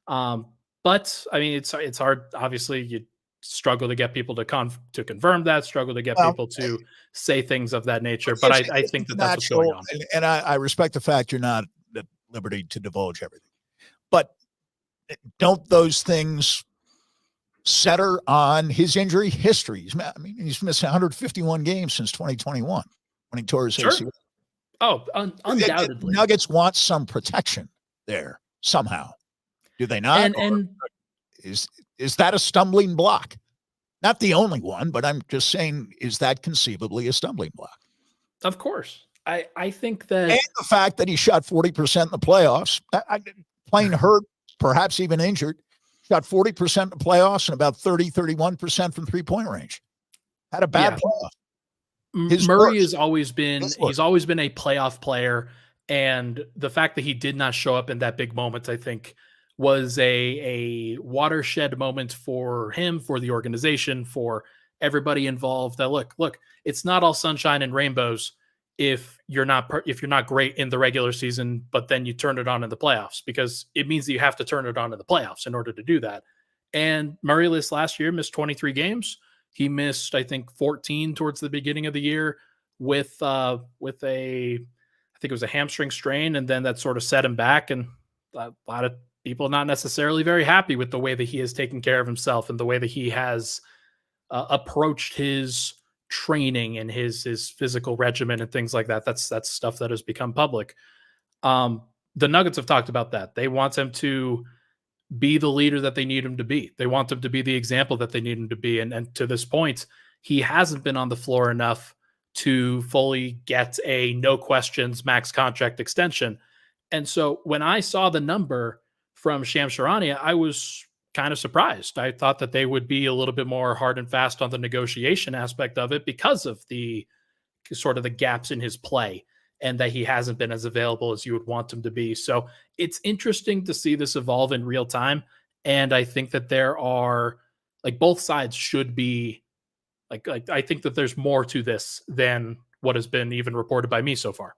S4: But I mean, it's hard. Obviously, you struggle to get people to confirm that, struggle to get people to say things of that nature. But I think that that's what's going on.
S2: And I respect the fact you're not at liberty to divulge everything. But don't those things center on his injury history? I mean, he's missed 151 games since 2021 when he tore his ACL.
S4: Oh, undoubtedly.
S2: The Nuggets want some protection there somehow. Do they not?
S4: And
S2: is that a stumbling block? Not the only one, but I'm just saying, is that conceivably a stumbling block?
S4: Of course. I think that...
S2: And the fact that he shot 40% in the playoffs, playing hurt, perhaps even injured, shot 40% in the playoffs and about 31% from three-point range. Had a bad playoff.
S4: Murray has always been a playoff player, and the fact that he did not show up in that big moment, I think, was a watershed moment for him, for the organization, for everybody involved. That look, it's not all sunshine and rainbows if you're not great in the regular season, but then you turn it on in the playoffs, because it means that you have to turn it on in the playoffs in order to do that. And Murray last year missed 23 games. He missed, I think, 14 towards the beginning of the year with I think it was a hamstring strain, and then that sort of set him back. And a lot of people not necessarily very happy with the way that he has taken care of himself and the way that he has approached his training and his physical regimen and things like that. That's stuff that has become public. The Nuggets have talked about that. They want him to be the leader that they need him to be. They want him to be the example that they need him to be. And to this point, he hasn't been on the floor enough to fully get a no questions max contract extension. And so when I saw the number from Shams Charania, I was kind of surprised. I thought that they would be a little bit more hard and fast on the negotiation aspect of it because of the sort of the gaps in his play, and that he hasn't been as available as you would want him to be. So it's interesting to see this evolve in real time. And I think that there are, like, both sides should be like I think that there's more to this than what has been even reported by me so far.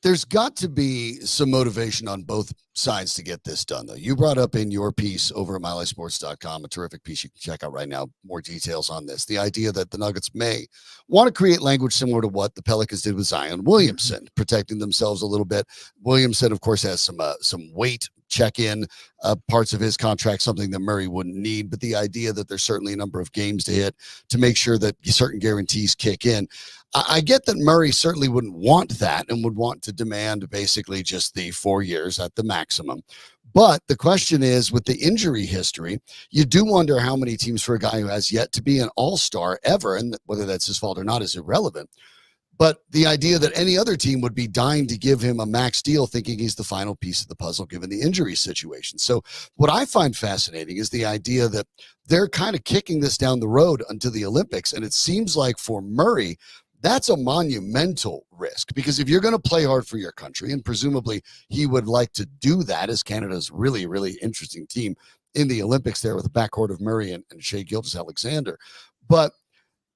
S1: There's got to be some motivation on both sides to get this done, though. You brought up in your piece over at MileHighSports.com, a terrific piece you can check out right now, more details on this. The idea that the Nuggets may want to create language similar to what the Pelicans did with Zion Williamson, protecting themselves a little bit. Williamson, of course, has some weight check-in parts of his contract, something that Murray wouldn't need. But the idea that there's certainly a number of games to hit to make sure that certain guarantees kick in. I get that Murray certainly wouldn't want that and would want to demand basically just the 4 years at the maximum. But the question is, with the injury history, you do wonder how many teams, for a guy who has yet to be an all-star ever, and whether that's his fault or not is irrelevant. But the idea that any other team would be dying to give him a max deal, thinking he's the final piece of the puzzle, given the injury situation. So what I find fascinating is the idea that they're kind of kicking this down the road until the Olympics. And it seems like for Murray, that's a monumental risk, because if you're going to play hard for your country, and presumably he would like to do that as Canada's really, really interesting team in the Olympics there with a backcourt of Murray and Shai Gilgeous-Alexander. But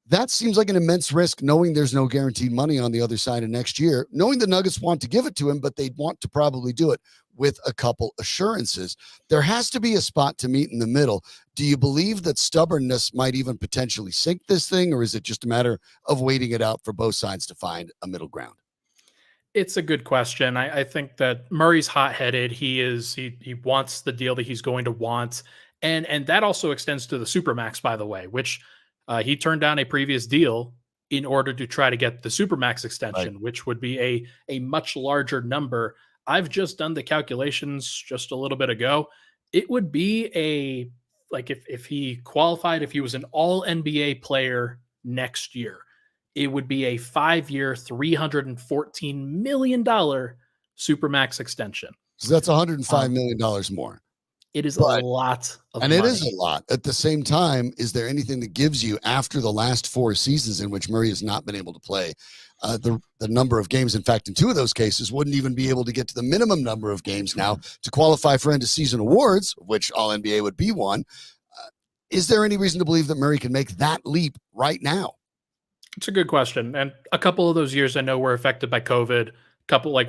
S1: that seems like an immense risk, knowing there's no guaranteed money on the other side of next year, knowing the Nuggets want to give it to him, but they'd want to probably do it with a couple assurances. There has to be a spot to meet in the middle. Do you believe that stubbornness might even potentially sink this thing, or is it just a matter of waiting it out for both sides to find a middle ground?
S4: It's a good question. I think that Murray's hot-headed. He wants the deal that he's going to want. And that also extends to the Supermax, by the way, which he turned down a previous deal in order to try to get the Supermax extension, right, which would be a much larger number. I've just done the calculations just a little bit ago. It would be if he qualified, if he was an all NBA player next year, it would be a 5-year, $314 million Supermax extension.
S1: So that's $105 million more.
S4: It is a
S1: But
S4: lot of
S1: and
S4: money.
S1: it is a lot. At the same time, is there anything that gives you after the last 4 seasons in which Murray has not been able to play the number of games? In fact, in 2 of those cases, wouldn't even be able to get to the minimum number of games now to qualify for end of season awards, which All NBA would be one. Is there any reason to believe that Murray can make that leap right now?
S4: It's a good question. And a couple of those years I know were affected by COVID.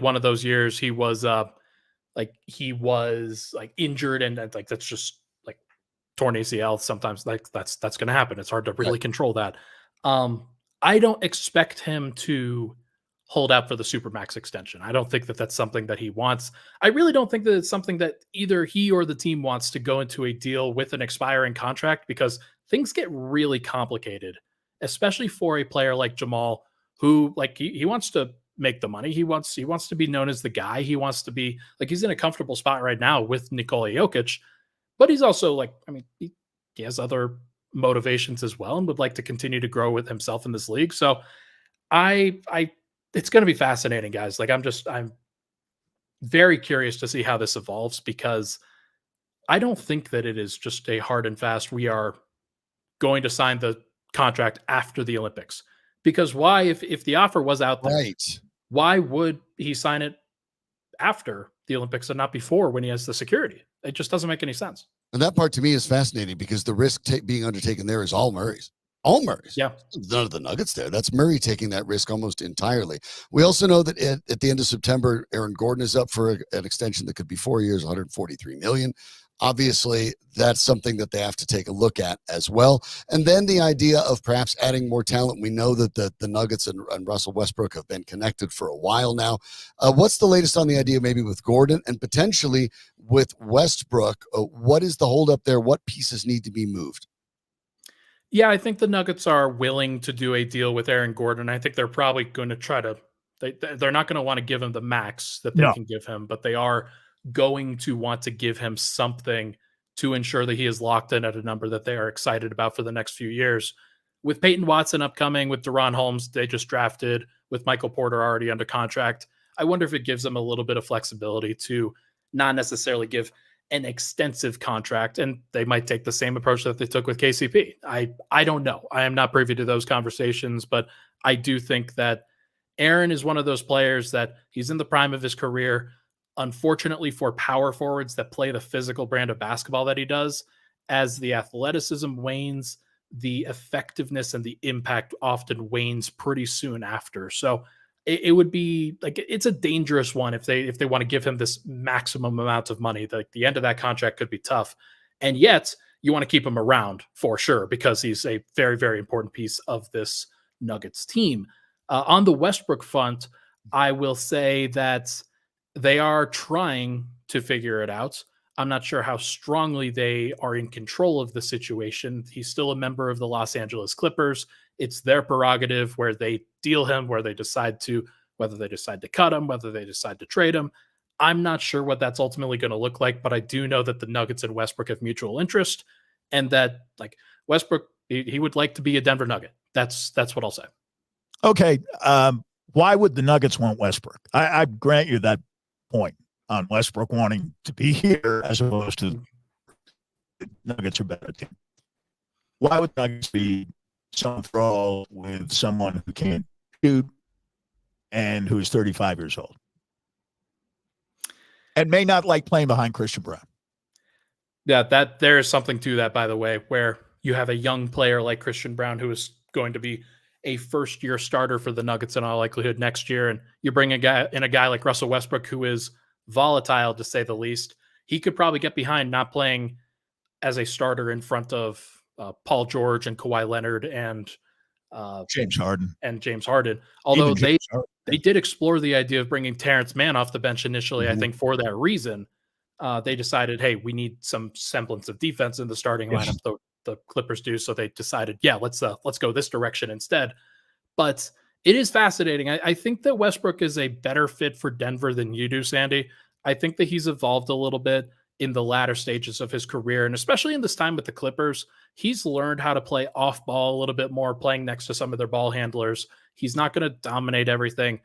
S4: One of those years he was injured and like that's just like torn ACL. Sometimes like that's going to happen. It's hard to really control that. I don't expect him to hold out for the Supermax extension. I don't think that that's something that he wants. I really don't think that it's something that either he or the team wants to go into a deal with an expiring contract, because things get really complicated, especially for a player like Jamal, who like he wants to make the money. He wants to be known as the guy. He wants to be like, he's in a comfortable spot right now with Nikola Jokic, but he's also like, I mean, he has other motivations as well and would like to continue to grow with himself in this league. So it's going to be fascinating, guys. Like I'm very curious to see how this evolves, because I don't think that it is just a hard and fast, we are going to sign the contract after the Olympics. Because why, if the offer was out there,
S1: Right.
S4: why would he sign it after the Olympics and not before, when he has the security? It just doesn't make any sense.
S1: And that part to me is fascinating, because the risk being undertaken there is all Murray's. All Murray's.
S4: Yeah.
S1: None of the Nuggets there. That's Murray taking that risk almost entirely. We also know that at the end of September, Aaron Gordon is up for an extension that could be 4 years, $143 million. Obviously, that's something that they have to take a look at as well. And then the idea of perhaps adding more talent. We know that the Nuggets and Russell Westbrook have been connected for a while now. What's the latest on the idea maybe with Gordon and potentially with Westbrook? What is the holdup there? What pieces need to be moved?
S4: Yeah, I think the Nuggets are willing to do a deal with Aaron Gordon. I think they're probably going to try to, they're not going to want to give him the max that they can give him, but they are going to want to give him something to ensure that he is locked in at a number that they are excited about for the next few years. With Peyton Watson upcoming, with Deron Holmes, they just drafted, with Michael Porter already under contract, I wonder if it gives them a little bit of flexibility to not necessarily give an extensive contract, and they might take the same approach that they took with KCP. I don't know. I am not privy to those conversations, but I do think that Aaron is one of those players that he's in the prime of his career. Unfortunately for power forwards that play the physical brand of basketball that he does, as the athleticism wanes, the effectiveness and the impact often wanes pretty soon after. So it would be like, it's a dangerous one if they want to give him this maximum amount of money. Like the end of that contract could be tough. And yet you want to keep him around for sure, because he's a very, very important piece of this Nuggets team. On the Westbrook front, I will say that they are trying to figure it out. I'm not sure how strongly they are in control of the situation. He's still a member of the Los Angeles Clippers. It's their prerogative where they deal him, whether they decide to cut him, whether they decide to trade him. I'm not sure what that's ultimately going to look like, but I do know that the Nuggets and Westbrook have mutual interest, and that like Westbrook, he would like to be a Denver Nugget. That's what I'll say.
S2: Okay. Why would the Nuggets want Westbrook? I grant you that point on Westbrook wanting to be here as opposed to the Nuggets are better team. Why would Nuggets be some thrall with someone who can't shoot and who is 35 years old and may not like playing behind Christian Brown?
S4: Yeah, that there is something to that, by the way, where you have a young player like Christian Brown who is going to be a first-year starter for the Nuggets in all likelihood next year, and you bring a guy like Russell Westbrook, who is volatile to say the least. He could probably get behind not playing as a starter in front of Paul George and Kawhi Leonard and
S2: James Harden.
S4: Although they did explore the idea of bringing Terrence Mann off the bench initially, I think for that reason. They decided, hey, we need some semblance of defense in the starting lineup. The Clippers do, so they decided, yeah, let's go this direction instead. But it is fascinating. I think that Westbrook is a better fit for Denver than you do, Sandy. I think that he's evolved a little bit in the latter stages of his career, and especially in this time with the Clippers, he's learned how to play off ball a little bit more, playing next to some of their ball handlers. He's not going to dominate everything,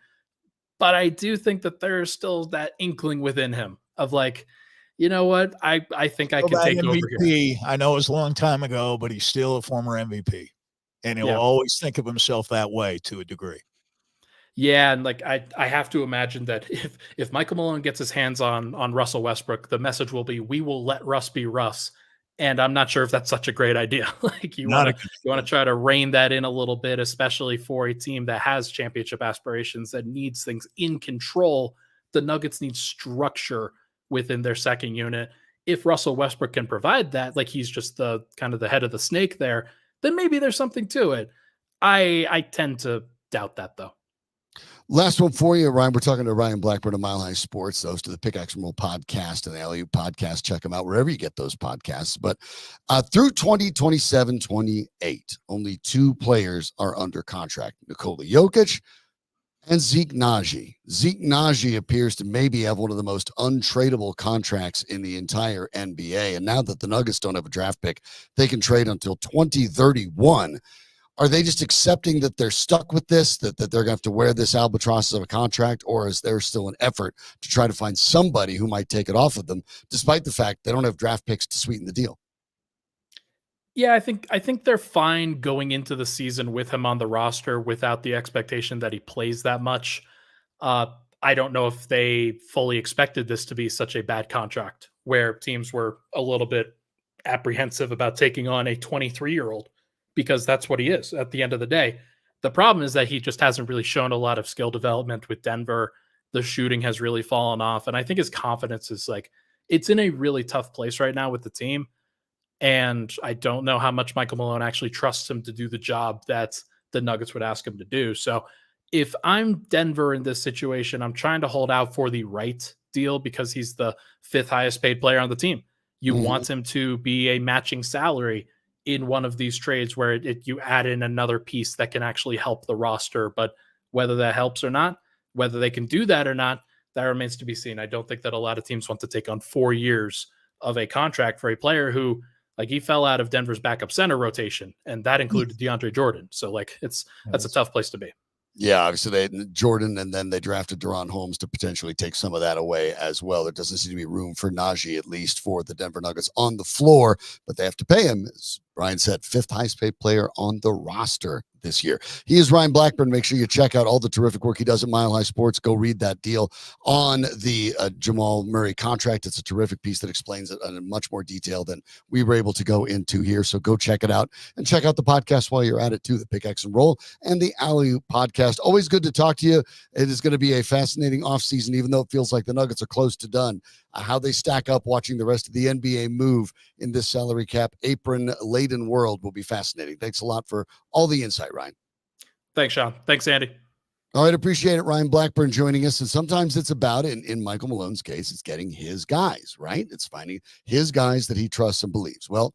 S4: but I do think that there's still that inkling within him of like, you know what? I think I can take over here.
S2: MVP, I know it was a long time ago, but he's still a former MVP. And he'll always think of himself that way to a degree.
S4: Yeah, and like I have to imagine that if Michael Malone gets his hands on Russell Westbrook, the message will be, we will let Russ be Russ. And I'm not sure if that's such a great idea. Like you want to try to rein that in a little bit, especially for a team that has championship aspirations, that needs things in control. The Nuggets need structure within their second unit. If Russell Westbrook can provide that, like he's just the kind of the head of the snake there, then maybe there's something to it. I tend to doubt that though.
S1: Last one for you, Ryan. We're talking to Ryan Blackburn of Mile High Sports, the host of the Pickaxe and Roll podcast and the LU podcast. Check them out wherever you get those podcasts. But through 2027-28, only 2 players are under contract, Nikola Jokic and Zeke Naji. Zeke Naji appears to maybe have one of the most untradeable contracts in the entire NBA. And now that the Nuggets don't have a draft pick, they can trade until 2031. Are they just accepting that they're stuck with this, that they're going to have to wear this albatross of a contract, or is there still an effort to try to find somebody who might take it off of them, despite the fact they don't have draft picks to sweeten the deal?
S4: Yeah, I think they're fine going into the season with him on the roster without the expectation that he plays that much. I don't know if they fully expected this to be such a bad contract, where teams were a little bit apprehensive about taking on a 23-year-old. Because that's what he is at the end of the day. The problem is that he just hasn't really shown a lot of skill development with Denver. The shooting has really fallen off. And I think his confidence is like, it's in a really tough place right now with the team. And I don't know how much Michael Malone actually trusts him to do the job that the Nuggets would ask him to do. So if I'm Denver in this situation, I'm trying to hold out for the right deal because he's the 5th highest paid player on the team. You want him to be a matching salary in one of these trades where you add in another piece that can actually help the roster. But whether that helps or not, whether they can do that or not, that remains to be seen. I don't think that a lot of teams want to take on 4 years of a contract for a player who, like, he fell out of Denver's backup center rotation, and that included DeAndre Jordan. So, like, that's a tough place to be.
S1: Yeah, obviously they had Jordan, and then they drafted Deron Holmes to potentially take some of that away as well. There doesn't seem to be room for Najee, at least for the Denver Nuggets on the floor, but they have to pay him. As Ryan said, 5th highest paid player on the roster this year. He is Ryan Blackburn. Make sure you check out all the terrific work he does at Mile High Sports. Go read that deal on the Jamal Murray contract. It's a terrific piece that explains it in much more detail than we were able to go into here. So go check it out and check out the podcast while you're at it too, the Pickaxe and Roll and the Alley podcast. Always good to talk to you. It is going to be a fascinating offseason, even though it feels like the Nuggets are close to done. How they stack up watching the rest of the NBA move in this salary cap apron-laden world will be fascinating. Thanks a lot for all the insight, Ryan.
S4: Thanks, Shawn. Thanks, Andy.
S1: All right, appreciate it. Ryan Blackburn joining us. And sometimes it's about, in Michael Malone's case, it's getting his guys, right? It's finding his guys that he trusts and believes. Well,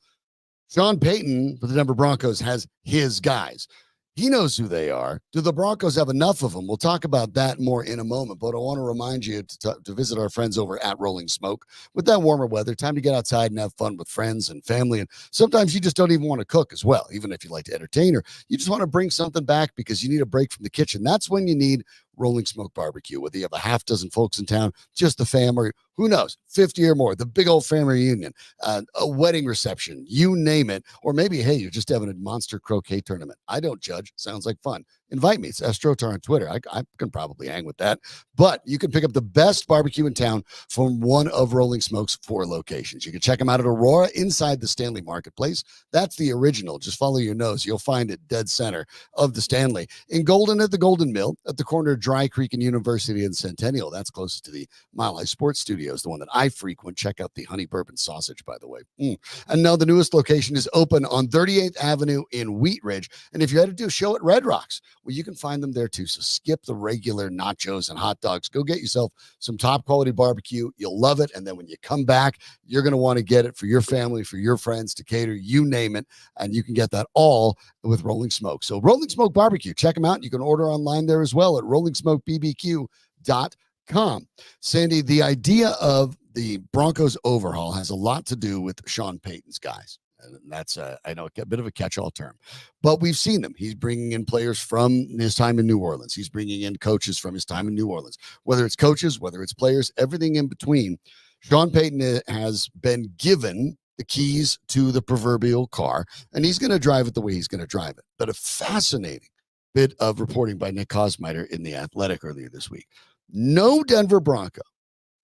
S1: Sean Payton for the Denver Broncos has his guys. He knows who they are. Do the Broncos have enough of them? We'll talk about that more in a moment, but I want to remind you to visit our friends over at Rolling Smoke. With that warmer weather, time to get outside and have fun with friends and family. And sometimes you just don't even want to cook as well, even if you like to entertain, or you just want to bring something back because you need a break from the kitchen. That's when you need Rolling Smoke Barbecue. Whether you have a half dozen folks in town, just the family, who knows, 50 or more, the big old family reunion, a wedding reception, you name it. Or maybe, hey, you're just having a monster croquet tournament. I don't judge. Sounds like fun. Invite me. It's Strotar on Twitter. I can probably hang with that. But you can pick up the best barbecue in town from one of Rolling Smoke's 4 locations. You can check them out at Aurora inside the Stanley Marketplace. That's the original. Just follow your nose. You'll find it dead center of the Stanley. In Golden at the Golden Mill, at the corner of Dry Creek and University and Centennial. That's closest to the Mile High Sports Studios, the one that I frequent. Check out the honey bourbon sausage, by the way. And now the newest location is open on 38th Avenue in Wheat Ridge. And if you had to do a show at Red Rocks, well, you can find them there too. So skip the regular nachos and hot dogs. Go get yourself some top quality barbecue. You'll love it. And then when you come back, you're going to want to get it for your family, for your friends, to cater, you name it. And you can get that all with Rolling Smoke. So Rolling Smoke Barbecue, check them out. You can order online there as well at RollingSmokeBBQ.com. Sandy, the idea of the Broncos overhaul has a lot to do with Sean Payton's guys. And that's, I know, a bit of a catch-all term. But we've seen them. He's bringing in players from his time in New Orleans. He's bringing in coaches from his time in New Orleans. Whether it's coaches, whether it's players, everything in between. Sean Payton has been given the keys to the proverbial car, and he's going to drive it the way he's going to drive it. But a fascinating bit of reporting by Nick Kosmider in The Athletic earlier this week. No Denver Bronco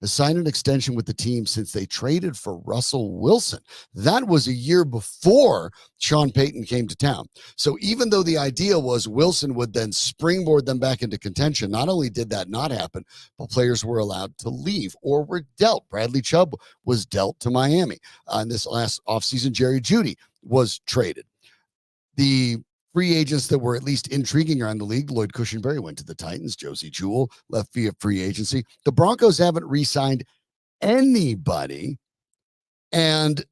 S1: has signed an extension with the team since they traded for Russell Wilson. That was a year before Sean Payton came to town. So even though the idea was Wilson would then springboard them back into contention, not only did that not happen, but players were allowed to leave or were dealt. Bradley Chubb was dealt to Miami. In this last offseason, Jerry Jeudy was traded. The free agents that were at least intriguing around the league, Lloyd Cushenberry went to the Titans. Josie Jewell left via free agency. The Broncos haven't re-signed anybody. And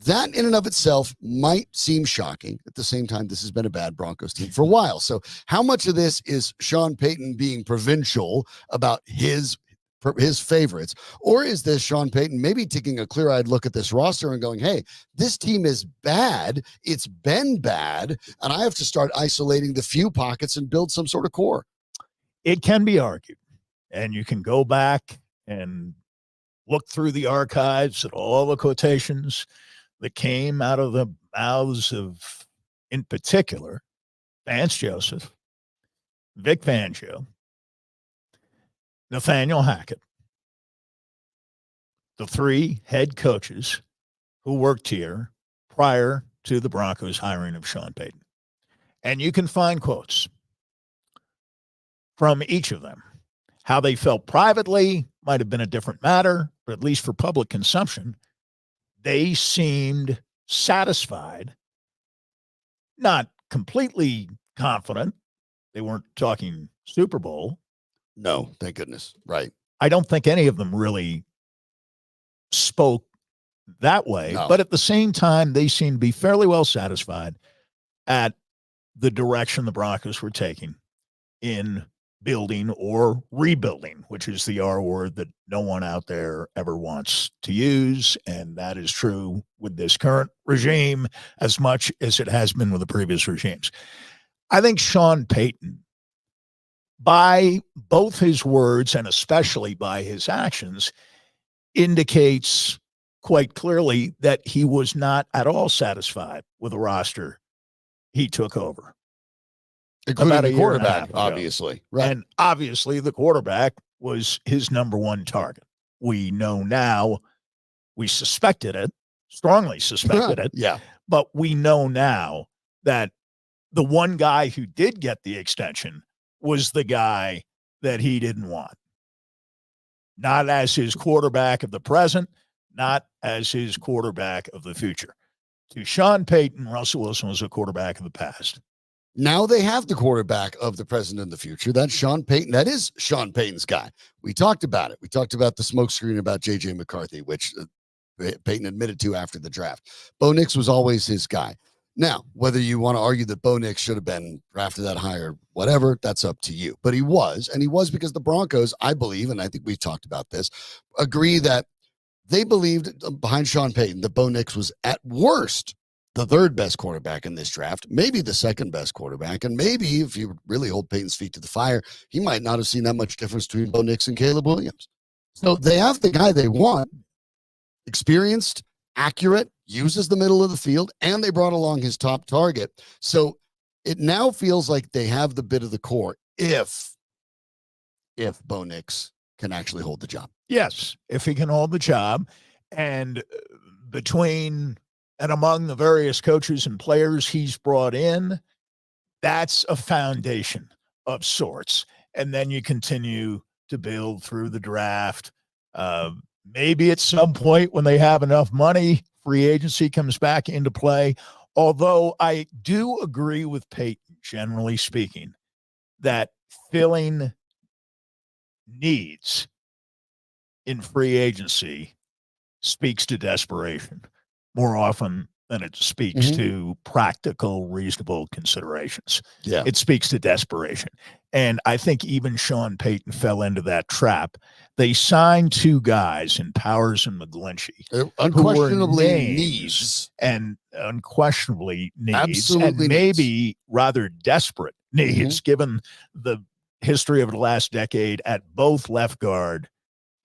S1: that in and of itself might seem shocking. At the same time, this has been a bad Broncos team for a while. So how much of this is Sean Payton being provincial about his favorites, or is this Sean Payton maybe taking a clear-eyed look at this roster and going, hey, this team is bad, it's been bad, and I have to start isolating the few pockets and build some sort of core?
S2: It can be argued, and you can go back and look through the archives at all the quotations that came out of the mouths of, in particular, Vance Joseph, Vic Fangio, Nathaniel Hackett, the three head coaches who worked here prior to the Broncos hiring of Sean Payton. And you can find quotes from each of them. How they felt privately might have been a different matter, but at least for public consumption, they seemed satisfied, not completely confident. They weren't talking Super Bowl.
S1: No, thank goodness. Right.
S2: I don't think any of them really spoke that way, but at the same time, they seemed to be fairly well satisfied at the direction the Broncos were taking in building or rebuilding, which is the R word that no one out there ever wants to use. And that is true with this current regime as much as it has been with the previous regimes. I think Sean Payton, by both his words and especially by his actions, indicates quite clearly that he was not at all satisfied with the roster he took over.
S1: Including the quarterback, obviously.
S2: Right. And obviously the quarterback was his number one target. We know now, we suspected it, strongly suspected it.
S1: Yeah.
S2: But we know now that the one guy who did get the extension was the guy that he didn't want. Not as his quarterback of the present, not as his quarterback of the future. To Sean Payton, Russell Wilson was a quarterback of the past.
S1: Now they have the quarterback of the present and the future. That's Sean Payton. That is Sean Payton's guy. We talked about it. We talked about the smokescreen about J.J. McCarthy, which Payton admitted to after the draft. Bo Nix was always his guy. Now, whether you want to argue that Bo Nix should have been drafted that high or whatever, that's up to you. But he was, and he was because the Broncos, I believe, and I think we've talked about this, agree that they believed behind Sean Payton that Bo Nix was at worst the third best quarterback in this draft, maybe the second best quarterback, and maybe if you really hold Payton's feet to the fire, he might not have seen that much difference between Bo Nix and Caleb Williams. So they have the guy they want, experienced, accurate, uses the middle of the field, and they brought along his top target. So it now feels like they have the bit of the core if Bo Nix can actually hold the job.
S2: Yes, if he can hold the job. And between and among the various coaches and players he's brought in, that's a foundation of sorts. And then you continue to build through the draft. Maybe at some point when they have enough money, free agency comes back into play. Although I do agree with Payton, generally speaking, that filling needs in free agency speaks to desperation more often than it speaks to practical, reasonable considerations.
S1: Yeah.
S2: It speaks to desperation. And I think even Sean Payton fell into that trap. They signed two guys in Powers and McGlinchey.
S1: Unquestionably needs.
S2: And unquestionably needs.
S1: Absolutely
S2: and maybe rather desperate needs, given the history of the last decade at both left guard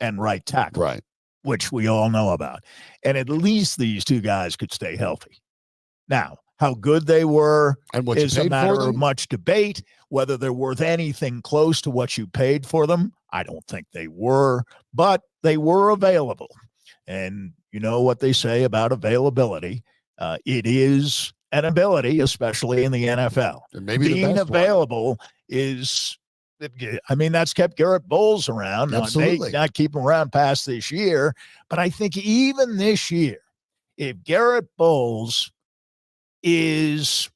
S2: and right tackle.
S1: Right.
S2: which we all know about. And at least these two guys could stay healthy. Now, how good they were
S1: And what
S2: is
S1: you
S2: a
S1: paid
S2: matter
S1: for
S2: of
S1: them?
S2: much debate. Whether they're worth anything close to what you paid for them, I don't think they were, but they were available. And you know what they say about availability. It is an ability, especially in the NFL.
S1: And maybe the
S2: Being
S1: best one.
S2: available is, I mean, that's kept Garrett Bowles around. Now,
S1: Absolutely.
S2: not keep him around past this year, but I think even this year, if Garrett Bowles is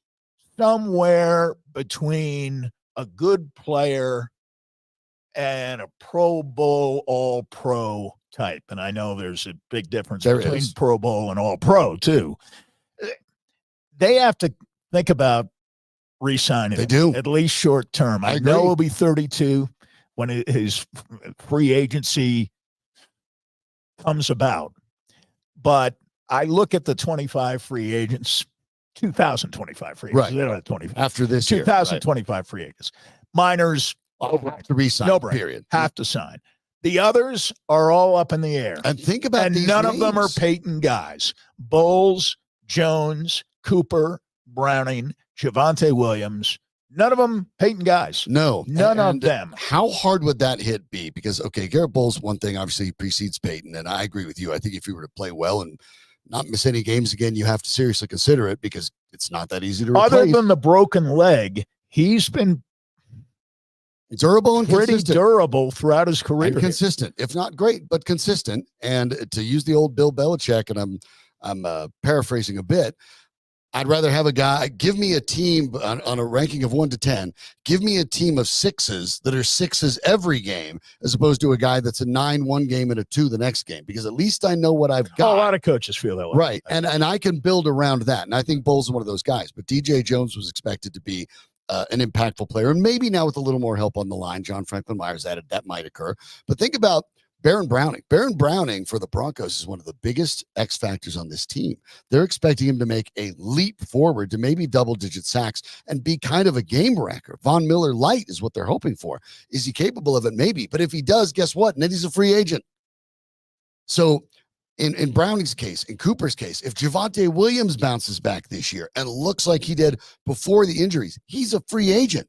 S2: somewhere between a good player and a Pro Bowl All-Pro type, and I know there's a big difference between Pro Bowl and All-Pro too, they have to think about re-signing him,
S1: They do.
S2: at least short term. I know he'll be 32 when his free agency comes about, but I look at the 25 free agents, 2025 free agents.
S1: Right.
S2: They don't have 25.
S1: After this year.
S2: 2025 free agents. Minors,
S1: Have to re-sign,
S2: no brainer.
S1: period.
S2: Have to sign. The others are all up in the air.
S1: And think about
S2: And
S1: these
S2: none
S1: names.
S2: of them are Payton guys. Bowles, Jones, Cooper, Browning, Javonte Williams. None of them Payton guys.
S1: No.
S2: None of them.
S1: How hard would that hit be? Because, okay, Garrett Bowles, one thing, obviously, he precedes Payton, and I agree with you. I think if you were to play well and not miss any games again, you have to seriously consider it because it's not that easy to replace.
S2: Other than the broken leg, he's been
S1: durable and
S2: pretty
S1: consistent.
S2: durable throughout his career.
S1: And consistent, if not great, but consistent. And to use the old Bill Belichick, and I'm paraphrasing a bit, I'd rather have a guy, give me a team on a ranking of 1 to 10, give me a team of sixes that are sixes every game, as opposed to a guy that's a 9 one game and a 2 the next game, because at least I know what I've got.
S2: A lot of coaches feel that way.
S1: Right. And I can build around that. And I think Bowles is one of those guys. But DJ Jones was expected to be an impactful player. And maybe now with a little more help on the line, John Franklin Myers added, that might occur. But think about Baron Browning. Baron Browning for the Broncos is one of the biggest X factors on this team. They're expecting him to make a leap forward to maybe double-digit sacks and be kind of a game wrecker. Von Miller light is what they're hoping for. Is he capable of it? Maybe. But if he does, guess what? And then he's a free agent. So in Browning's case, in Cooper's case, if Javonte Williams bounces back this year and looks like he did before the injuries, he's a free agent.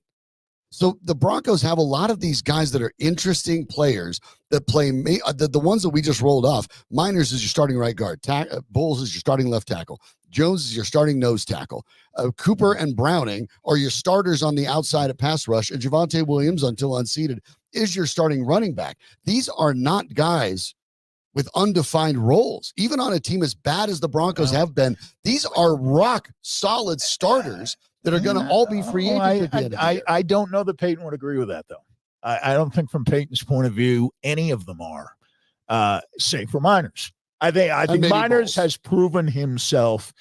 S1: So the Broncos have a lot of these guys that are interesting players that play the ones that we just rolled off. Miners is your starting right guard. Bowles is your starting left tackle. Jones is your starting nose tackle. Cooper and Browning are your starters on the outside at pass rush. And Javonte Williams, until unseated, is your starting running back. These are not guys with undefined roles. Even on a team as bad as the Broncos have been, these are rock solid starters that are going to all be free agents at the end of the year.
S2: I don't know that Payton would agree with that, though. I don't think from Payton's point of view, any of them are, save for Miners. I think Miners has proven himself,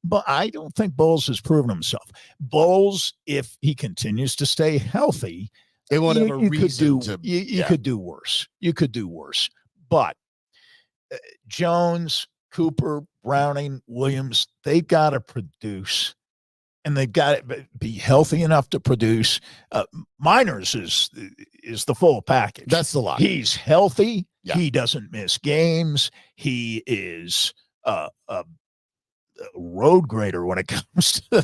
S2: but I don't think Bowles has proven himself. Bowles, if he continues to stay healthy,
S1: they won't have a reason
S2: you could do worse. You could do worse. But Jones, Cooper, Browning, Williams, they've got to produce. And they've got to be healthy enough to produce. Miners is the full package.
S1: That's the lot.
S2: He's healthy.
S1: Yeah.
S2: He doesn't miss games. He is a road grader when it comes to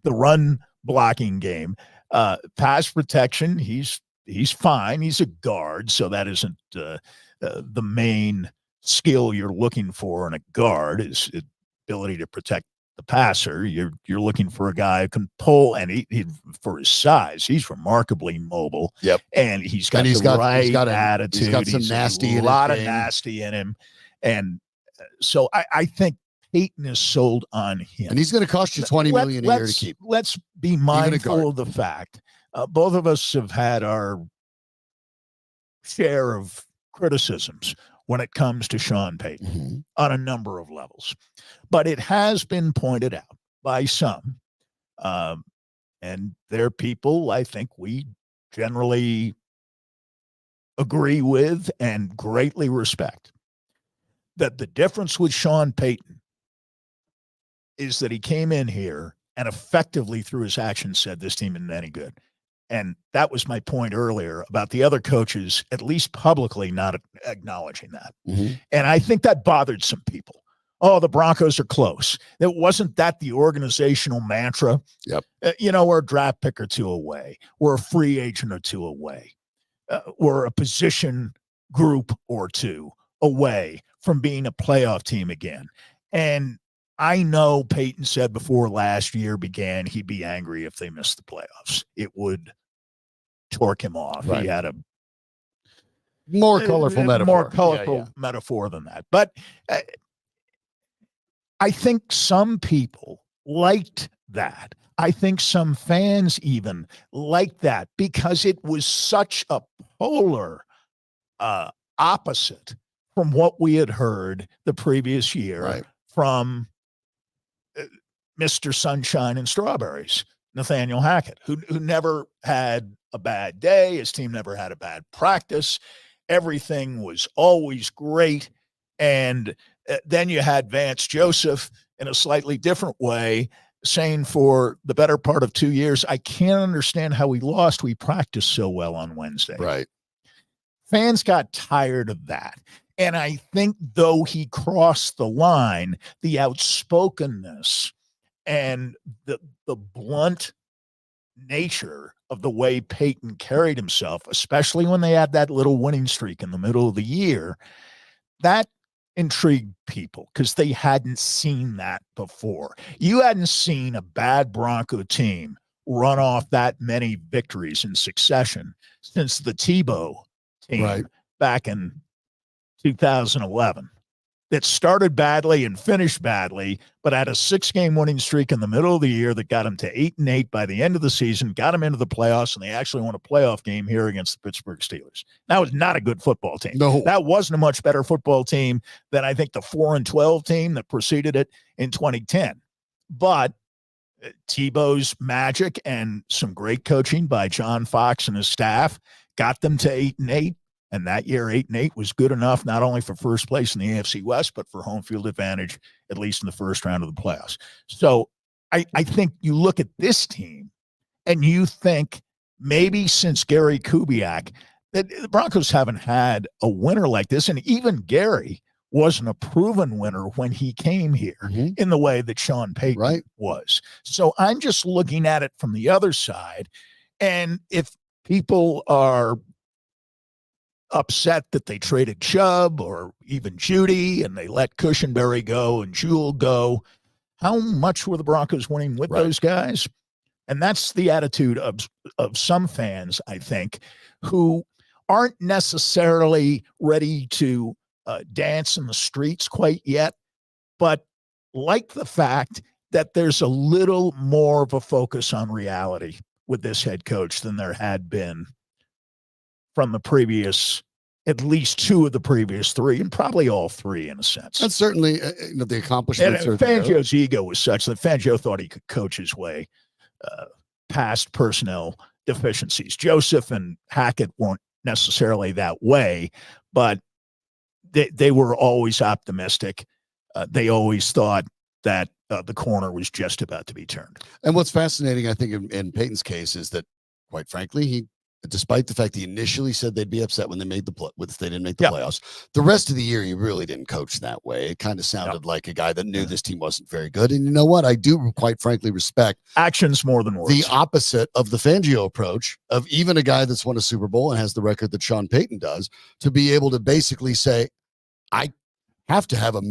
S2: the run blocking game. Pass protection, he's fine. He's a guard, so that isn't the main skill you're looking for in a guard is ability to protect the passer. You're looking for a guy who can pull, and he for his size, he's remarkably mobile.
S1: Yep,
S2: and he's got the right attitude.
S1: He's got some nasty,
S2: a lot of nasty in him, and so I think Payton is sold on him,
S1: and he's going to cost you $20 million a year to keep.
S2: Let's be mindful of the fact both of us have had our share of criticisms when it comes to Sean Payton on a number of levels. But it has been pointed out by some, and there are people I think we generally agree with and greatly respect, that the difference with Sean Payton is that he came in here and effectively through his actions said this team isn't any good. And that was my point earlier about the other coaches, at least publicly, not acknowledging that.
S1: Mm-hmm.
S2: And I think that bothered some people. Oh, the Broncos are close. It wasn't that the organizational mantra.
S1: Yep.
S2: We're a draft pick or two away. We're a free agent or two away. We're a position group or two away from being a playoff team again. And I know Payton said before last year began, he'd be angry if they missed the playoffs. It would torque him off.
S1: Right.
S2: He had a
S1: more colorful metaphor.
S2: More colorful metaphor than that. But I think some people liked that. I think some fans even liked that because it was such a polar opposite from what we had heard the previous year from Mr. Sunshine and Strawberries, Nathaniel Hackett, who never had a bad day. His team never had a bad practice. Everything was always great. And then you had Vance Joseph in a slightly different way saying for the better part of 2 years, I can't understand how we lost. We practiced so well on Wednesday.
S1: Right.
S2: Fans got tired of that. And I think though he crossed the line, the outspokenness and the blunt nature of the way Payton carried himself, especially when they had that little winning streak in the middle of the year, that intrigued people because they hadn't seen that before. You hadn't seen a bad Bronco team run off that many victories in succession since the Tebow team back in 2011 that started badly and finished badly, but had a 6-game winning streak in the middle of the year that got them to 8-8 by the end of the season, got them into the playoffs, and they actually won a playoff game here against the Pittsburgh Steelers. That was not a good football team.
S1: No.
S2: That wasn't a much better football team than I think the 4-12 team that preceded it in 2010. But Tebow's magic and some great coaching by John Fox and his staff got them to 8-8. And that year, 8-8 was good enough, not only for first place in the AFC West, but for home field advantage, at least in the first round of the playoffs. So I think you look at this team and you think maybe since Gary Kubiak, that the Broncos haven't had a winner like this. And even Gary wasn't a proven winner when he came here in the way that Sean Payton was. So I'm just looking at it from the other side. And if people are upset that they traded Chubb or even Judy and they let Cushenberry go and Jewell go, how much were the Broncos winning with those guys? And that's the attitude of some fans, I think, who aren't necessarily ready to dance in the streets quite yet, but like the fact that there's a little more of a focus on reality with this head coach than there had been from the previous, at least 2 of the previous 3, and probably all 3 in a sense.
S1: That's certainly the accomplishments.
S2: And Fangio's ego was such that Fangio thought he could coach his way past personnel deficiencies. Joseph and Hackett weren't necessarily that way, but they were always optimistic. They always thought that the corner was just about to be turned.
S1: And what's fascinating, I think, in Payton's case is that, quite frankly, he, despite the fact he initially said they'd be upset when they made if they didn't make the playoffs, the rest of the year he really didn't coach that way. It kind of sounded like a guy that knew this team wasn't very good. And you know what? I do quite frankly respect
S2: actions more than words.
S1: The opposite of the Fangio approach of even a guy that's won a Super Bowl and has the record that Sean Payton does, to be able to basically say, I have to have a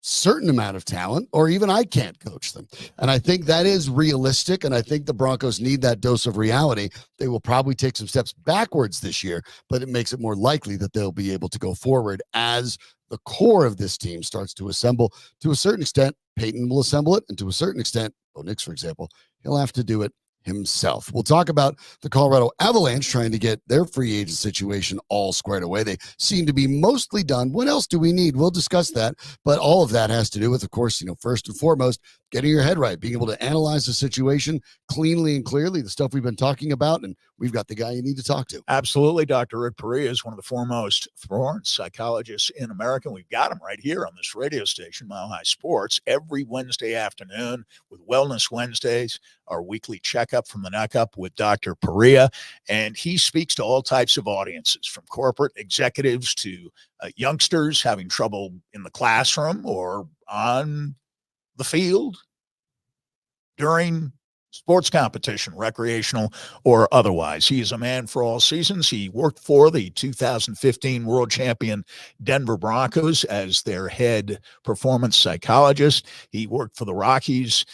S1: certain amount of talent or even I can't coach them. And I think that is realistic. And I think the Broncos need that dose of reality. They will probably take some steps backwards this year, but it makes it more likely that they'll be able to go forward as the core of this team starts to assemble. To a certain extent, Payton will assemble it. And to a certain extent, Bo Nix, for example, he'll have to do it himself. We'll talk about the Colorado Avalanche trying to get their free agent situation all squared away. They seem to be mostly done. What else do we need? We'll discuss that. But all of that has to do with, of course, first and foremost, getting your head right, being able to analyze the situation cleanly and clearly, the stuff we've been talking about, and we've got the guy you need to talk to.
S2: Absolutely. Dr. Rick Perea is one of the foremost performance psychologists in America. We've got him right here on this radio station, Mile High Sports, every Wednesday afternoon with Wellness Wednesdays, our weekly checkup from the neck up with Dr. Perea. And he speaks to all types of audiences, from corporate executives to youngsters having trouble in the classroom or on the field during sports competition, recreational or otherwise. He is a man for all seasons. He worked for the 2015 world champion Denver Broncos as their head performance psychologist. He worked for the Rockies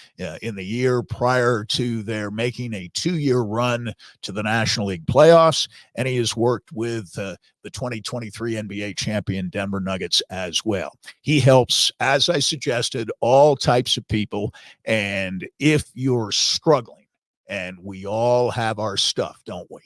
S2: in the year prior to their making a 2-year run to the National League playoffs. And he has worked with the 2023 NBA champion Denver Nuggets as well. He helps, as I suggested, all types of people. And if you're struggling, and we all have our stuff, don't we?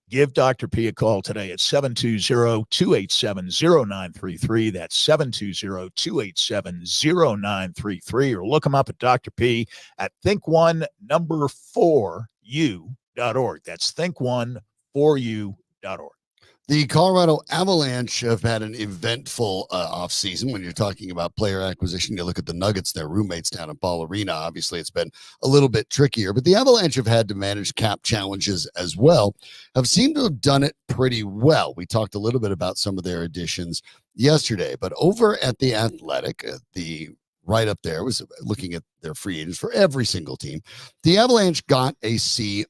S2: Give Dr. P a call today at 720-287-0933. That's 720-287-0933. Or look him up at Dr. P at think1-4u.org. That's think1-4u.org.
S1: The Colorado Avalanche have had an eventful offseason. When you're talking about player acquisition, you look at the Nuggets, their roommates down at Ball Arena. Obviously, it's been a little bit trickier, but the Avalanche have had to manage cap challenges as well, have seemed to have done it pretty well. We talked a little bit about some of their additions yesterday, but over at The Athletic, the right up there was looking at their free agents for every single team. The Avalanche got a C-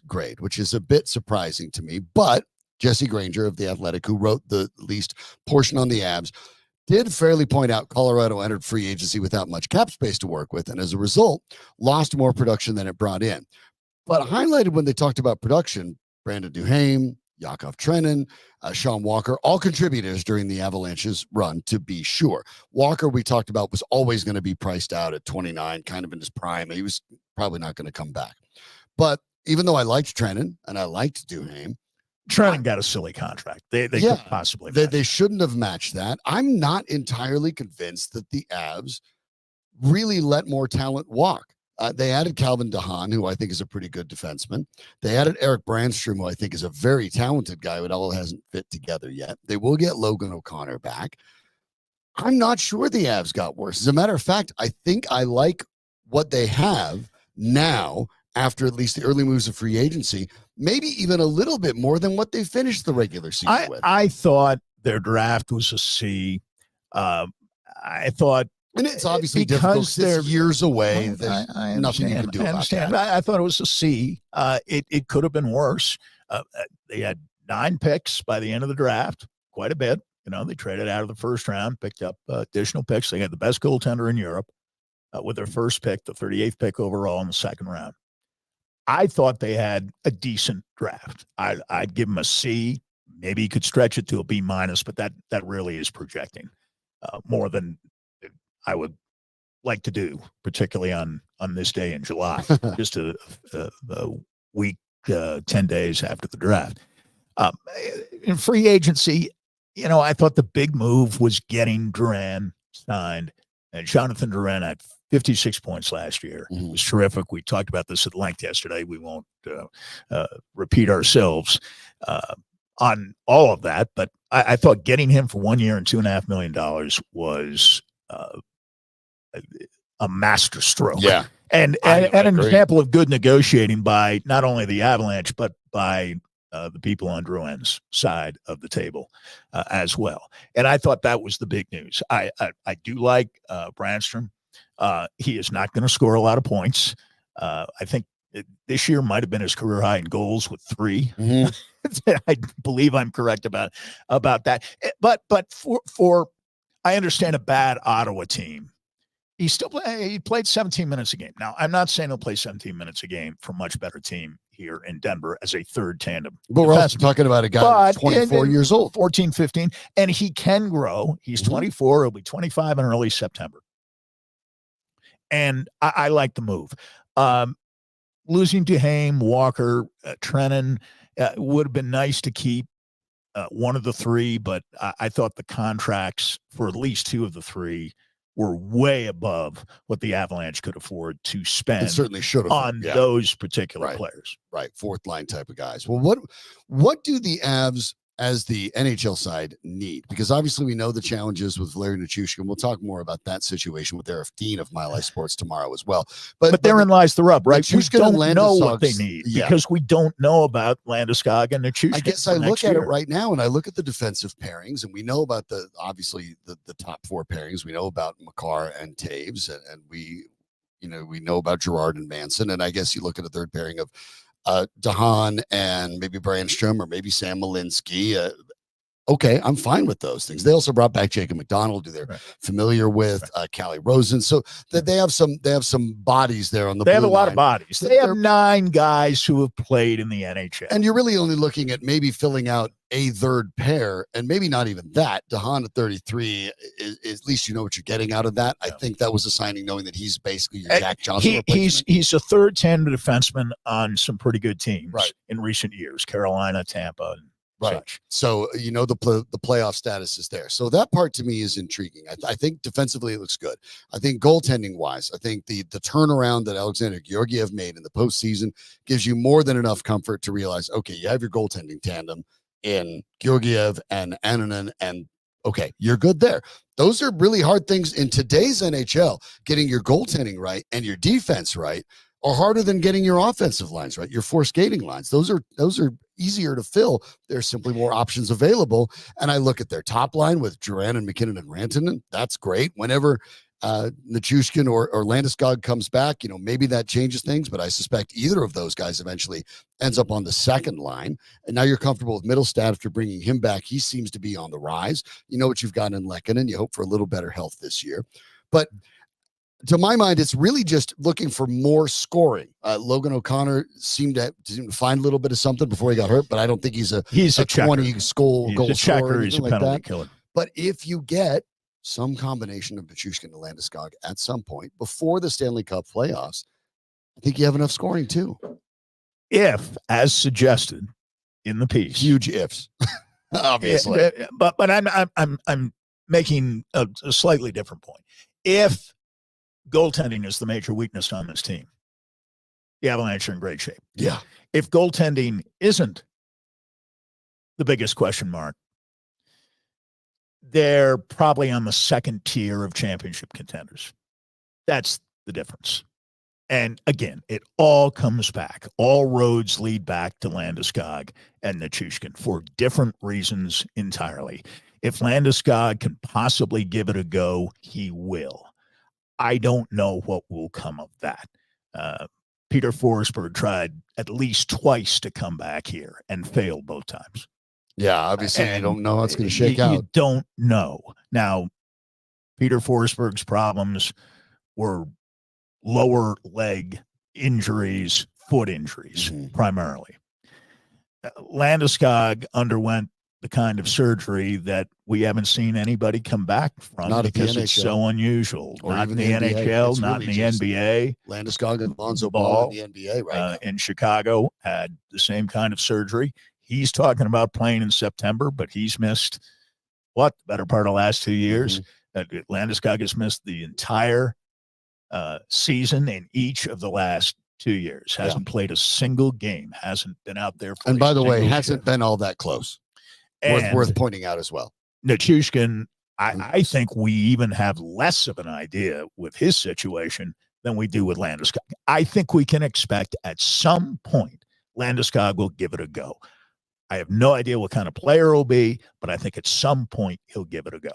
S1: grade, which is a bit surprising to me, but Jesse Granger of The Athletic, who wrote the least portion on the Avs, did fairly point out Colorado entered free agency without much cap space to work with, and as a result, lost more production than it brought in. But highlighted when they talked about production, Brandon Duhaime, Yakov Trenin, Shawn Walker, all contributors during the Avalanche's run, to be sure. Walker, we talked about, was always going to be priced out at 29, kind of in his prime. He was probably not going to come back. But even though I liked Trenin and I liked Duhaime,
S2: Trenin got a silly contract. They could possibly.
S1: They shouldn't have matched that. I'm not entirely convinced that the Avs really let more talent walk. They added Calvin DeHaan, who I think is a pretty good defenseman. They added Eric Brandstrom, who I think is a very talented guy, but all hasn't fit together yet. They will get Logan O'Connor back. I'm not sure the Avs got worse. As a matter of fact, I think I like what they have now after at least the early moves of free agency, maybe even a little bit more than what they finished the regular season with.
S2: I thought their draft was a C. I thought,
S1: and it's obviously difficult. They're years away.
S2: I
S1: nothing you can do about that.
S2: I thought it was a C. It could have been worse. They had 9 picks by the end of the draft, quite a bit. You know, they traded out of the first round, picked up additional picks. They had the best goaltender in Europe with their first pick, the 38th pick overall in the second round. I thought they had a decent draft. I'd give them a C. Maybe you could stretch it to a B-, but that really is projecting more than I would like to do, particularly on this day in July, just a week, 10 days after the draft. In free agency, you know, I thought the big move was getting Duran signed, and Jonathan Duran had 56 points last year.
S1: Mm-hmm.
S2: It was terrific. We talked about this at length yesterday. We won't repeat ourselves on all of that, but I thought getting him for 1 year and $2.5 million was a master stroke.
S1: Yeah.
S2: And an example of good negotiating by not only the Avalanche, but by the people on Drouin's side of the table as well. And I thought that was the big news. I do like Brandstrom. He is not going to score a lot of points. I think this year might have been his career high in goals with 3. Mm-hmm. I believe I'm correct about that. But for I understand a bad Ottawa team. He played 17 minutes a game. Now, I'm not saying he'll play 17 minutes a game for a much better team here in Denver as a third tandem.
S1: But we're also talking about a guy who's 24 years old.
S2: 14, 15, and he can grow. He's 24. He'll be 25 in early September. And I like the move. Losing Duhaime, Walker, Trenin would have been nice to keep one of the 3, but I thought the contracts for at least 2 of the 3 were way above what the Avalanche could afford to
S1: It
S2: spend
S1: certainly should have
S2: on those particular
S1: Right.
S2: players.
S1: Right. Fourth line type of guys. Well, what do the Avs as the NHL side need? Because obviously we know the challenges with Larry Nichushkin. We'll talk more about that situation with Eric Dean of Mile High Sports tomorrow as well. But
S2: therein lies the rub, right? We
S1: Nichushkin and
S2: don't know what they
S1: Landeskog's-
S2: need
S1: yeah.
S2: because we don't know about Landeskog and Nichushkin.
S1: I guess
S2: for
S1: I look
S2: next
S1: at
S2: year.
S1: it right now and I look at the defensive pairings, and we know about obviously the top four pairings. We know about Makar and Taves, and we know about Gerard and Manson. And I guess you look at a third pairing of Dahan and maybe Brandstrom or maybe Sam Malinsky. Okay, I'm fine with those things. They also brought back Jacob McDonald, who they're familiar with, Callie Rosen. So that they have some bodies there on the.
S2: They have a
S1: blue
S2: lot
S1: line.
S2: of bodies. They have 9 guys who have played in the NHL,
S1: And you're really only looking at maybe filling out a third pair, and maybe not even that. Dahan at 33 is at least you know what you're getting out of that. I think that was a signing, knowing that he's basically your Jack Johnson replacement.
S2: He's a third tandem defenseman on some pretty good teams
S1: Right.
S2: in recent years, Carolina, Tampa, and such.
S1: So the playoff status is there. So that part to me is intriguing. I think defensively it looks good. I think goaltending wise, I think the turnaround that Alexander Georgiev made in the postseason gives you more than enough comfort to realize, okay, you have your goaltending tandem in Georgiev and Annunen, and okay, you're good there. Those are really hard things in today's NHL. Getting your goaltending right and your defense right are harder than getting your offensive lines right, your four skating lines. Those are easier to fill. There's simply more options available. And I look at their top line with Duran and McKinnon and Rantanen. That's great. Whenever Nichushkin or Landeskog comes back, maybe that changes things, but I suspect either of those guys eventually ends up on the second line. And now you're comfortable with Middlestat after bringing him back. He seems to be on the rise. You know what you've got in Lehkonen. You hope for a little better health this year. But to my mind, it's really just looking for more scoring. Logan O'Connor seemed to find a little bit of something before he got hurt, but I don't think he's a 20 goal scorer.
S2: He's a penalty killer.
S1: But if you get some combination of Nichushkin and Landeskog at some point before the Stanley Cup playoffs, I think you have enough scoring too.
S2: If, as suggested in the piece,
S1: huge ifs, obviously.
S2: But I'm making a slightly different point. If goaltending is the major weakness on this team, the Avalanche are in great shape.
S1: Yeah.
S2: If goaltending isn't the biggest question mark, they're probably on the second tier of championship contenders. That's the difference. And again, it all comes back. All roads lead back to Landeskog and Nichushkin for different reasons entirely. If Landeskog can possibly give it a go, he will. I don't know what will come of that. Peter Forsberg tried at least twice to come back here and failed both times.
S1: Yeah, obviously you don't know how it's going to shake out.
S2: You don't know. Now, Peter Forsberg's problems were lower leg injuries, foot injuries, primarily. Landeskog underwent the kind of surgery that we haven't seen anybody come back from because it's so unusual. Not in the NHL, not in the NBA.
S1: Landeskog and Lonzo Ball in the NBA right now.
S2: In Chicago had the same kind of surgery. He's talking about playing in September, but he's missed the better part of the last 2 years. Landeskog has missed the entire season in each of the last 2 years. Hasn't played a single game. Hasn't been out there.
S1: And by the way, hasn't been all that close. Worth pointing out as well.
S2: Nichushkin, I think we even have less of an idea with his situation than we do with Landeskog. I think we can expect at some point Landeskog will give it a go. I have no idea what kind of player he'll be, but I think at some point he'll give it a go.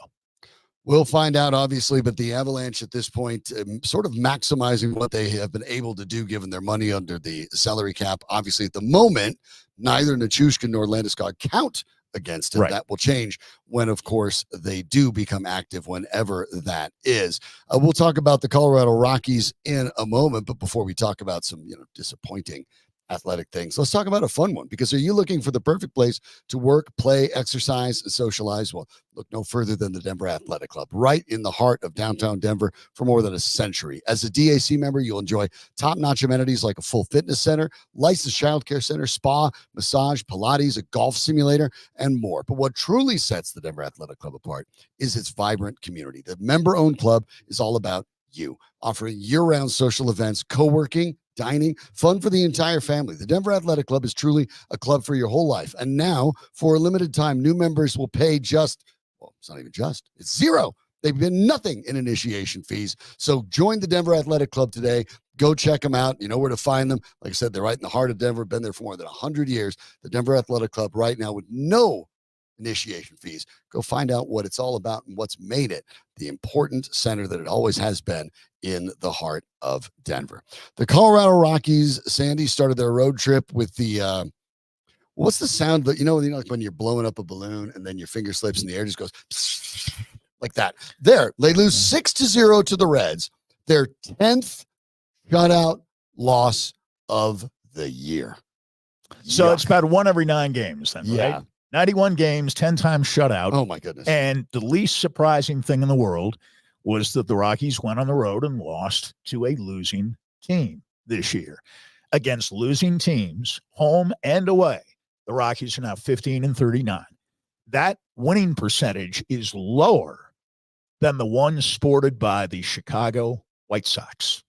S1: We'll find out, obviously, but the Avalanche at this point, sort of maximizing what they have been able to do given their money under the salary cap. Obviously, at the moment, neither Nichushkin nor Landeskog count against it.
S2: Right.
S1: That will change when, of course, they do become active, whenever that is. We'll talk about the Colorado Rockies in a moment, but before we talk about some, disappointing athletic things. Let's talk about a fun one, because are you looking for the perfect place to work, play, exercise, and socialize? Well, look no further than the Denver Athletic Club, right in the heart of downtown Denver for more than a century. As a DAC member, you'll enjoy top-notch amenities like a full fitness center, licensed childcare center, spa, massage, Pilates, a golf simulator, and more. But what truly sets the Denver Athletic Club apart is its vibrant community. The member-owned club is all about you, offering year-round social events, co-working, dining, fun for the entire family. The Denver Athletic Club is truly a club for your whole life. And now, for a limited time, new members will pay just, well, it's not even just, it's zero. They've been nothing in initiation fees. So join the Denver Athletic Club today. Go check them out. You know where to find them. Like I said, they're right in the heart of Denver, been there for more than 100 years. The Denver Athletic Club right now with no initiation fees. Go find out what it's all about and what's made it the important center that it always has been in the heart of Denver. The Colorado Rockies, Sandy, started their road trip with the what's the sound that you know like when you're blowing up a balloon and then your finger slips in the air, just goes like that. There, they lose 6-0 to the Reds, their 10th shutout loss of the year.
S2: So it's about 1 every 9 games then,
S1: Yeah.
S2: right? 91 games, 10 times shutout.
S1: Oh, my goodness.
S2: And the least surprising thing in the world was that the Rockies went on the road and lost to a losing team this year. Against losing teams, home and away, the Rockies are now 15-39. That winning percentage is lower than the one sported by the Chicago White Sox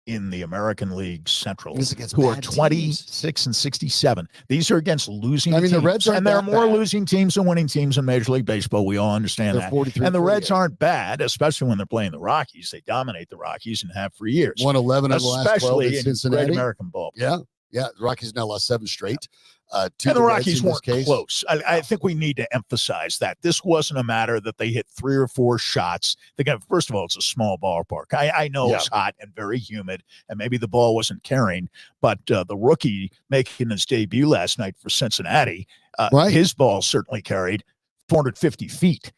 S2: in the American League Central, who are 26-67. These are against losing teams.
S1: The Reds aren't
S2: and there are
S1: that
S2: more
S1: bad.
S2: losing teams than winning teams in Major League Baseball. We all understand
S1: They're
S2: that.
S1: 43,
S2: And the Reds
S1: 48.
S2: aren't bad, especially when they're playing the Rockies. They dominate the Rockies and have for years.
S1: Won 11 of the last 12
S2: especially
S1: in
S2: in
S1: Cincinnati.
S2: Great American Ball.
S1: Yeah. The Rockies now lost 7 straight.
S2: And the Rockies weren't
S1: case.
S2: close. I think we need to emphasize that. This wasn't a matter that they hit 3 or 4 shots. First of all, it's a small ballpark. I know it's hot and very humid, and maybe the ball wasn't carrying, but the rookie making his debut last night for Cincinnati, his ball certainly carried 450 feet.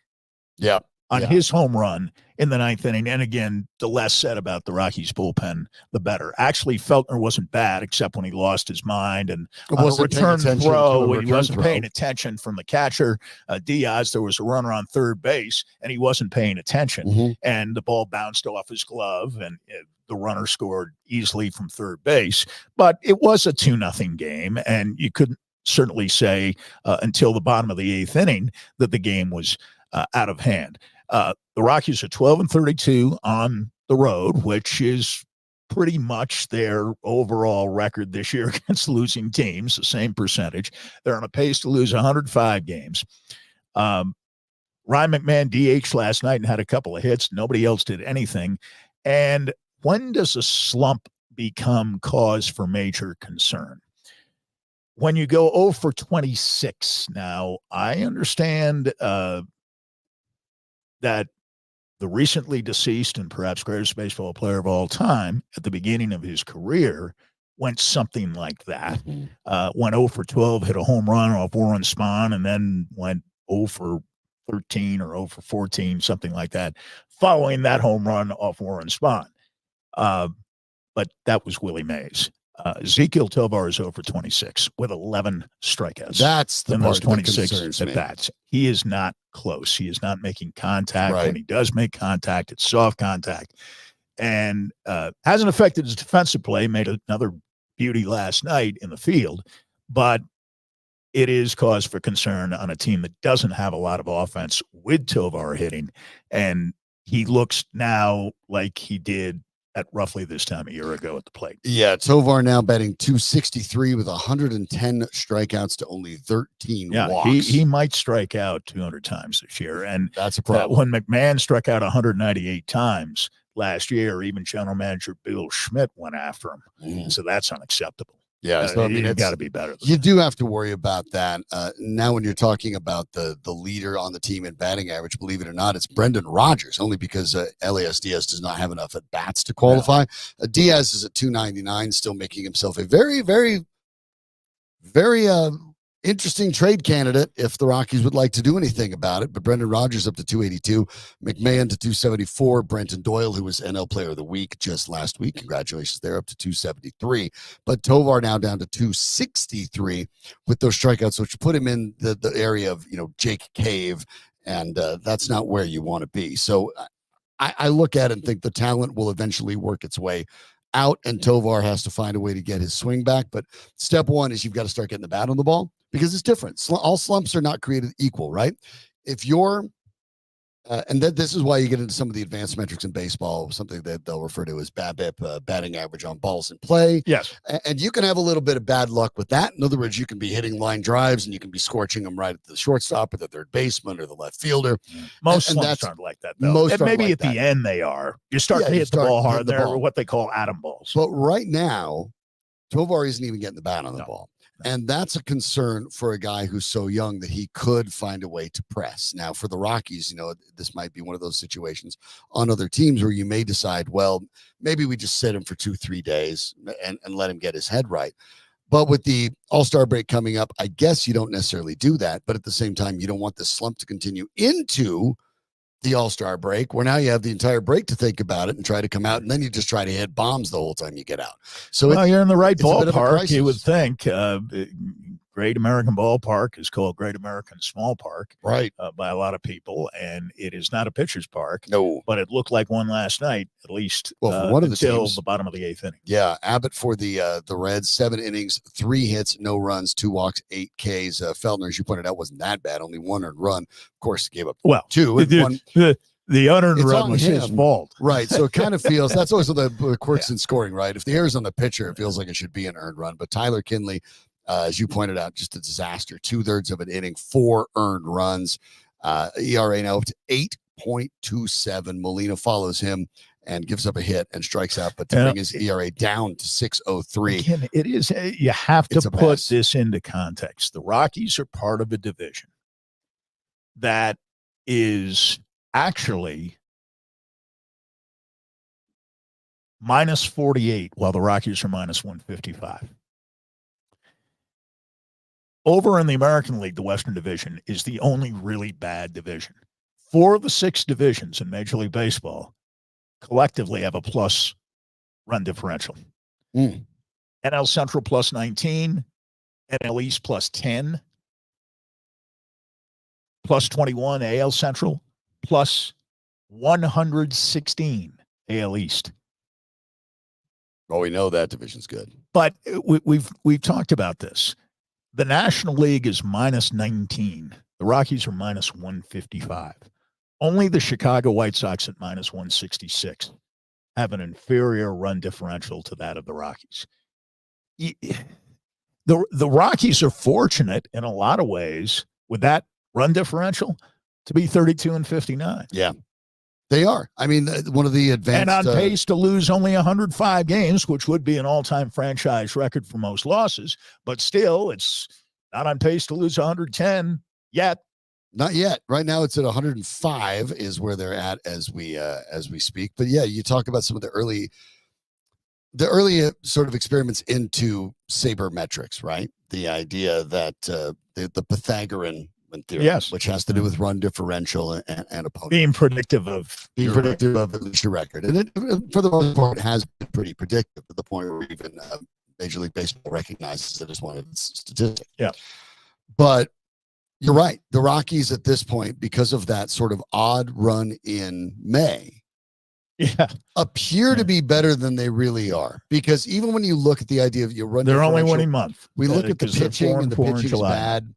S1: Yeah.
S2: On his home run in the 9th inning. And again, the less said about the Rockies bullpen, the better. Actually, Feltner wasn't bad, except when he lost his mind. And on a return throw, he wasn't paying attention from the catcher. Diaz, there was a runner on third base, and he wasn't paying attention.
S1: Mm-hmm.
S2: And the ball bounced off his glove, and the runner scored easily from third base. But it was a 2-0 game, and you couldn't certainly say until the bottom of the 8th inning that the game was out of hand. The Rockies are 12-32 on the road, which is pretty much their overall record this year against losing teams, the same percentage. They're on a pace to lose 105 games. Ryan McMahon DH last night and had a couple of hits. Nobody else did anything. And when does a slump become cause for major concern? When you go 0 for 26. Now, I understand that the recently deceased and perhaps greatest baseball player of all time at the beginning of his career went something like that. Went 0 for 12, hit a home run off Warren Spahn, and then went 0 for 13 or 0 for 14, something like that, following that home run off Warren Spahn. But that was Willie Mays. Ezekiel Tovar is 0 for 26 with 11 strikeouts.
S1: That's the
S2: in those
S1: part that
S2: 26
S1: concerns
S2: at
S1: me.
S2: bats. He is not close. He is not making contact.
S1: Right.
S2: When he does make contact, it's soft contact. And hasn't affected his defensive play. Made another beauty last night in the field. But it is cause for concern on a team that doesn't have a lot of offense with Tovar hitting. And he looks now like he did at roughly this time a year ago at the plate.
S1: Yeah, Tovar now batting .263 with 110 strikeouts to only 13 walks.
S2: He might strike out 200 times this year. And
S1: that's a problem.
S2: When McMahon struck out 198 times last year, even general manager Bill Schmidt went after him. So that's unacceptable.
S1: Yeah, so I mean,
S2: it's got to be better.
S1: You do have to worry about that. Now, when you're talking about the leader on the team in batting average, believe it or not, it's Brendan Rodgers, only because Elias Diaz does not have enough at bats to qualify. Diaz is at 299, still making himself a very, very, very interesting trade candidate if the Rockies would like to do anything about it. But Brendan Rodgers up to 282, McMahon to 274, Brenton Doyle, who was NL Player of the Week just last week. Congratulations there, up to 273. But Tovar now down to 263 with those strikeouts, which put him in the area of, Jake Cave. And that's not where you want to be. So I look at it and think the talent will eventually work its way out, and Tovar has to find a way to get his swing back. But step one is you've got to start getting the bat on the ball, because it's different. All slumps are not created equal, right? If you're this is why you get into some of the advanced metrics in baseball, something that they'll refer to as BABIP, batting average on balls in play.
S2: Yes.
S1: And you can have a little bit of bad luck with that. In other words, you can be hitting line drives and you can be scorching them right at the shortstop or the third baseman or the left fielder.
S2: Most slumps aren't like that, though. And maybe at the end they are. You start to hit the ball hard. They're what they call atom balls.
S1: But right now, Tovar isn't even getting the bat on the ball. And that's a concern for a guy who's so young that he could find a way to press. Now, for the Rockies, this might be one of those situations on other teams where you may decide, well, maybe we just sit him for 2-3 days and let him get his head right. But with the All-Star break coming up, I guess you don't necessarily do that. But at the same time, you don't want this slump to continue into the All-Star break, where now you have the entire break to think about it and try to come out, and then you just try to hit bombs the whole time you get out. So
S2: you're in the right ballpark, you would think. Great American Ballpark is called Great American Small Park,
S1: right?
S2: By a lot of people, and it is not a pitcher's park.
S1: No,
S2: but it looked like one last night, at least.
S1: Well, for one of the
S2: until
S1: teams,
S2: the bottom of the 8th inning.
S1: Yeah, Abbott for the Reds, 7 innings, 3 hits, no runs, 2 walks, 8 Ks. Feltner, as you pointed out, wasn't that bad. Only 1 earned run. Of course, gave up 2. And
S2: the unearned run was his fault.
S1: Right. So it kind of feels, that's always the quirks in scoring, right? If the error's on the pitcher, it feels like it should be an earned run. But Tyler Kinley, as you pointed out, just a disaster. 2/3 of an inning, 4 earned runs. ERA now up to 8.27. Molina follows him and gives up a hit and strikes out, but to bring his ERA down to 6.03.
S2: Again, it is, you have to put this into context. The Rockies are part of a division that is actually minus 48, while the Rockies are minus 155. Over in the American League, the Western Division is the only really bad division. 4 of the 6 divisions in Major League Baseball collectively have a plus run differential. NL Central plus 19, NL East plus 10, plus 21 AL Central, plus 116 AL East.
S1: Well, we know that division's good.
S2: But we've talked about this. The National League is minus 19. The Rockies are minus 155. Only the Chicago White Sox at minus 166 have an inferior run differential to that of the Rockies. The Rockies are fortunate in a lot of ways with that run differential to be 32-59.
S1: Yeah, they are. I mean, one of the advanced...
S2: And on pace to lose only 105 games, which would be an all-time franchise record for most losses. But still, it's not on pace to lose 110 yet.
S1: Not yet. Right now, it's at 105 is where they're at as we speak. But yeah, you talk about some of the early sort of experiments into sabermetrics, right? The idea that the Pythagorean theory,
S2: yes,
S1: which has to do with run differential and opponent.
S2: Being predictive of
S1: at least your record. And it, for the most part, has been pretty predictive to the point where even Major League Baseball recognizes it as one of its statistics.
S2: Yeah.
S1: But you're right. The Rockies at this point, because of that sort of odd run in May, appear to be better than they really are. Because even when you look at the idea of your run,
S2: they're only winning month.
S1: We look at the pitching, and the pitching is bad.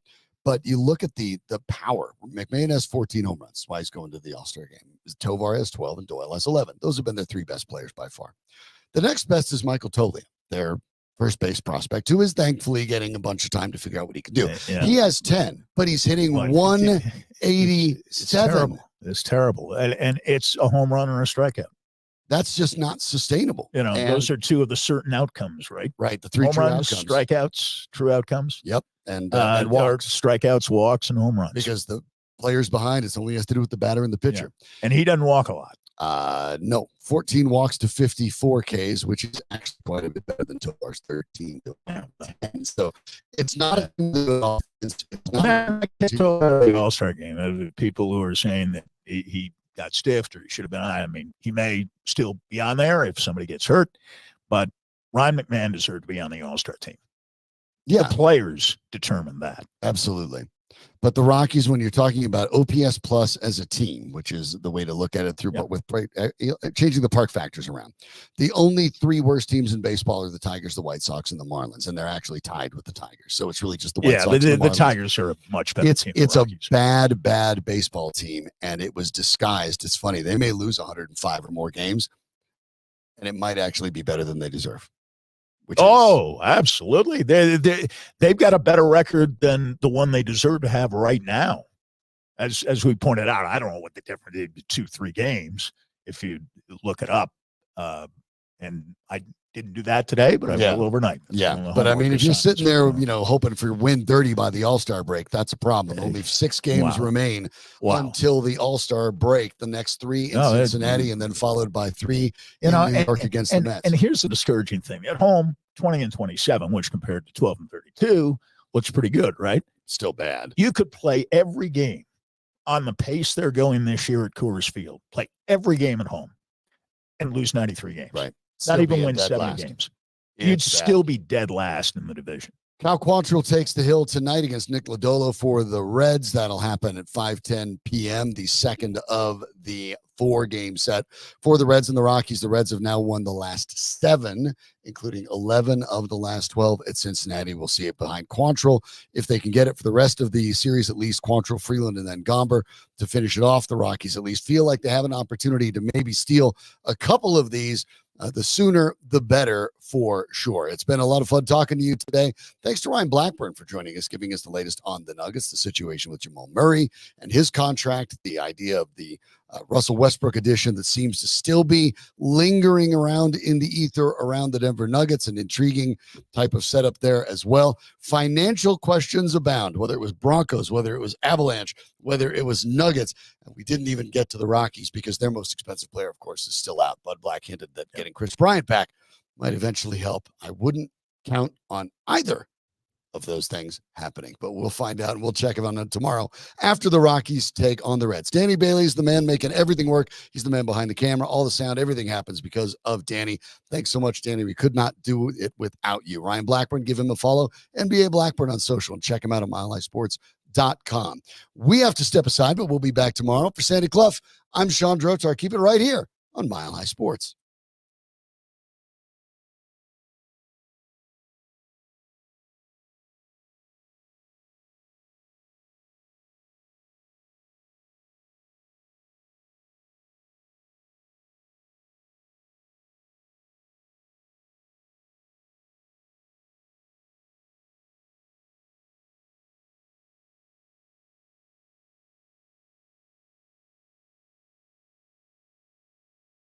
S1: But you look at the power. McMahon has 14 home runs. That's why he's going to the All-Star game. Tovar has 12 and Doyle has 11. Those have been their 3 best players by far. The next best is Michael Toglia, their first base prospect, who is thankfully getting a bunch of time to figure out what he can do. Yeah. He has 10, but he's hitting 187.
S2: It's terrible. And it's a home run or a strikeout.
S1: That's just not sustainable.
S2: Those are 2 of the certain outcomes, right?
S1: Right. The 3
S2: home
S1: true
S2: runs,
S1: outcomes.
S2: Strikeouts, true outcomes.
S1: Yep. And
S2: walks. Strikeouts, walks, and home runs.
S1: Because the players behind, it only has to do with the batter and the pitcher.
S2: Yeah. And he doesn't walk a lot.
S1: No, 14 walks to 54 Ks, which is actually quite a bit better than Tovar's 13 to 10. So it's not a good offense. It's not
S2: the All-Star game. People who are saying that he got stiffed or he should have been on. I mean, he may still be on there if somebody gets hurt, but Ryan McMahon deserved to be on the All-Star team.
S1: Yeah.
S2: The players determine that.
S1: Absolutely. But the Rockies, when you're talking about OPS plus as a team, which is the way to look at it through, but with changing the park factors around, the only three worst teams in baseball are the Tigers, the White Sox, and the Marlins, and they're actually tied with the Tigers. So it's really just the White Sox.
S2: Yeah, the Tigers are a much better team.
S1: It's a bad baseball team, and it was disguised. It's funny. They may lose 105 or more games, and it might actually be better than they deserve.
S2: Absolutely. They've got a better record than the one they deserve to have right now. As we pointed out, I don't know what the difference is, 2-3 games, if you look it up. And I didn't do that today, but I will overnight.
S1: But I mean, if you're sitting there, hoping for win 30 by the All-Star break, that's a problem. Only 6 games remain until the All-Star break. The next 3 in Cincinnati, and then followed by 3 in New York against the Mets.
S2: And here's the discouraging thing: at home, 20-27, which compared to 12-32, looks pretty good, right?
S1: Still bad.
S2: You could play every game on the pace they're going this year at Coors Field. Play every game at home and lose 93 games.
S1: Right.
S2: Not even win 70 games. You'd still be dead last in the division.
S1: Cal Quantrill takes the hill tonight against Nick Lodolo for the Reds. That'll happen at 5:10 p.m., the second of the 4-game set for the Reds and the Rockies. The Reds have now won the last 7, including 11 of the last 12 at Cincinnati. We'll see it behind Quantrill if they can get it for the rest of the series, at least Quantrill, Freeland, and then Gomber to finish it off. The Rockies at least feel like they have an opportunity to maybe steal a couple of these. The sooner, the better for sure. It's been a lot of fun talking to you today. Thanks to Ryan Blackburn for joining us, giving us the latest on the Nuggets, the situation with Jamal Murray and his contract, the idea of the Russell Westbrook edition that seems to still be lingering around in the ether around the Denver Nuggets, an intriguing type of setup there as well. Financial questions abound, whether it was Broncos, whether it was Avalanche, whether it was Nuggets. And we didn't even get to the Rockies because their most expensive player, of course, is still out. Bud Black hinted that getting Chris Bryant back might eventually help. I wouldn't count on either of those things happening, but we'll find out and we'll check it on tomorrow after the Rockies take on the Reds. Danny Bailey's the man making everything work. He's the man behind the camera. All the sound, everything happens because of Danny. Thanks so much, Danny. We could not do it without you. Ryan Blackburn, give him a follow. NBA Blackburn on social, and check him out at milehighsports.com. We have to step aside, but we'll be back tomorrow. For Sandy Clough, I'm Shawn Drotar. Keep it right here on Mile High Sports.